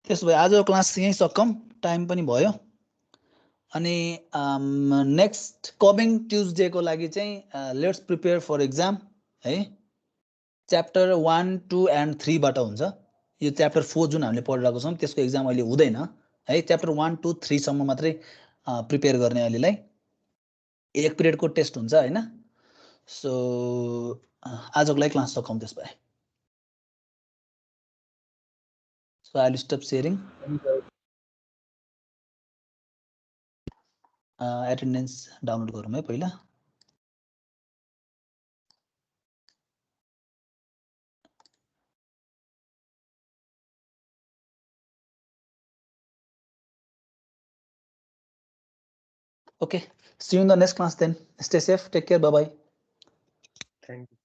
त्यसो भए आजको क्लास यहीँ सकौँ टाइम पनि भयो अनि नेक्स्ट कमिङ ट्युजडेको लागि चाहिँ लेट्स प्रिपेयर फर एक्जाम है च्याप्टर 1, 2 and 3 बाट हुन्छ यो च्याप्टर 4 जुन हामीले पढिरहेको छौँ त्यसको एक्जाम अहिले हुँदैन है च्याप्टर 1, 2, 3 सम्म मात्रै प्रिपेयर गर्ने अहिलेलाई एक पिरियडको टेस्ट हुन्छ हैन सो आजको लागि क्लास सकाउँ त्यस भए so I will stop sharing attendance download गरौँ है पहिला Okay, see you in the next class then. Stay safe, take care, bye bye. Thank you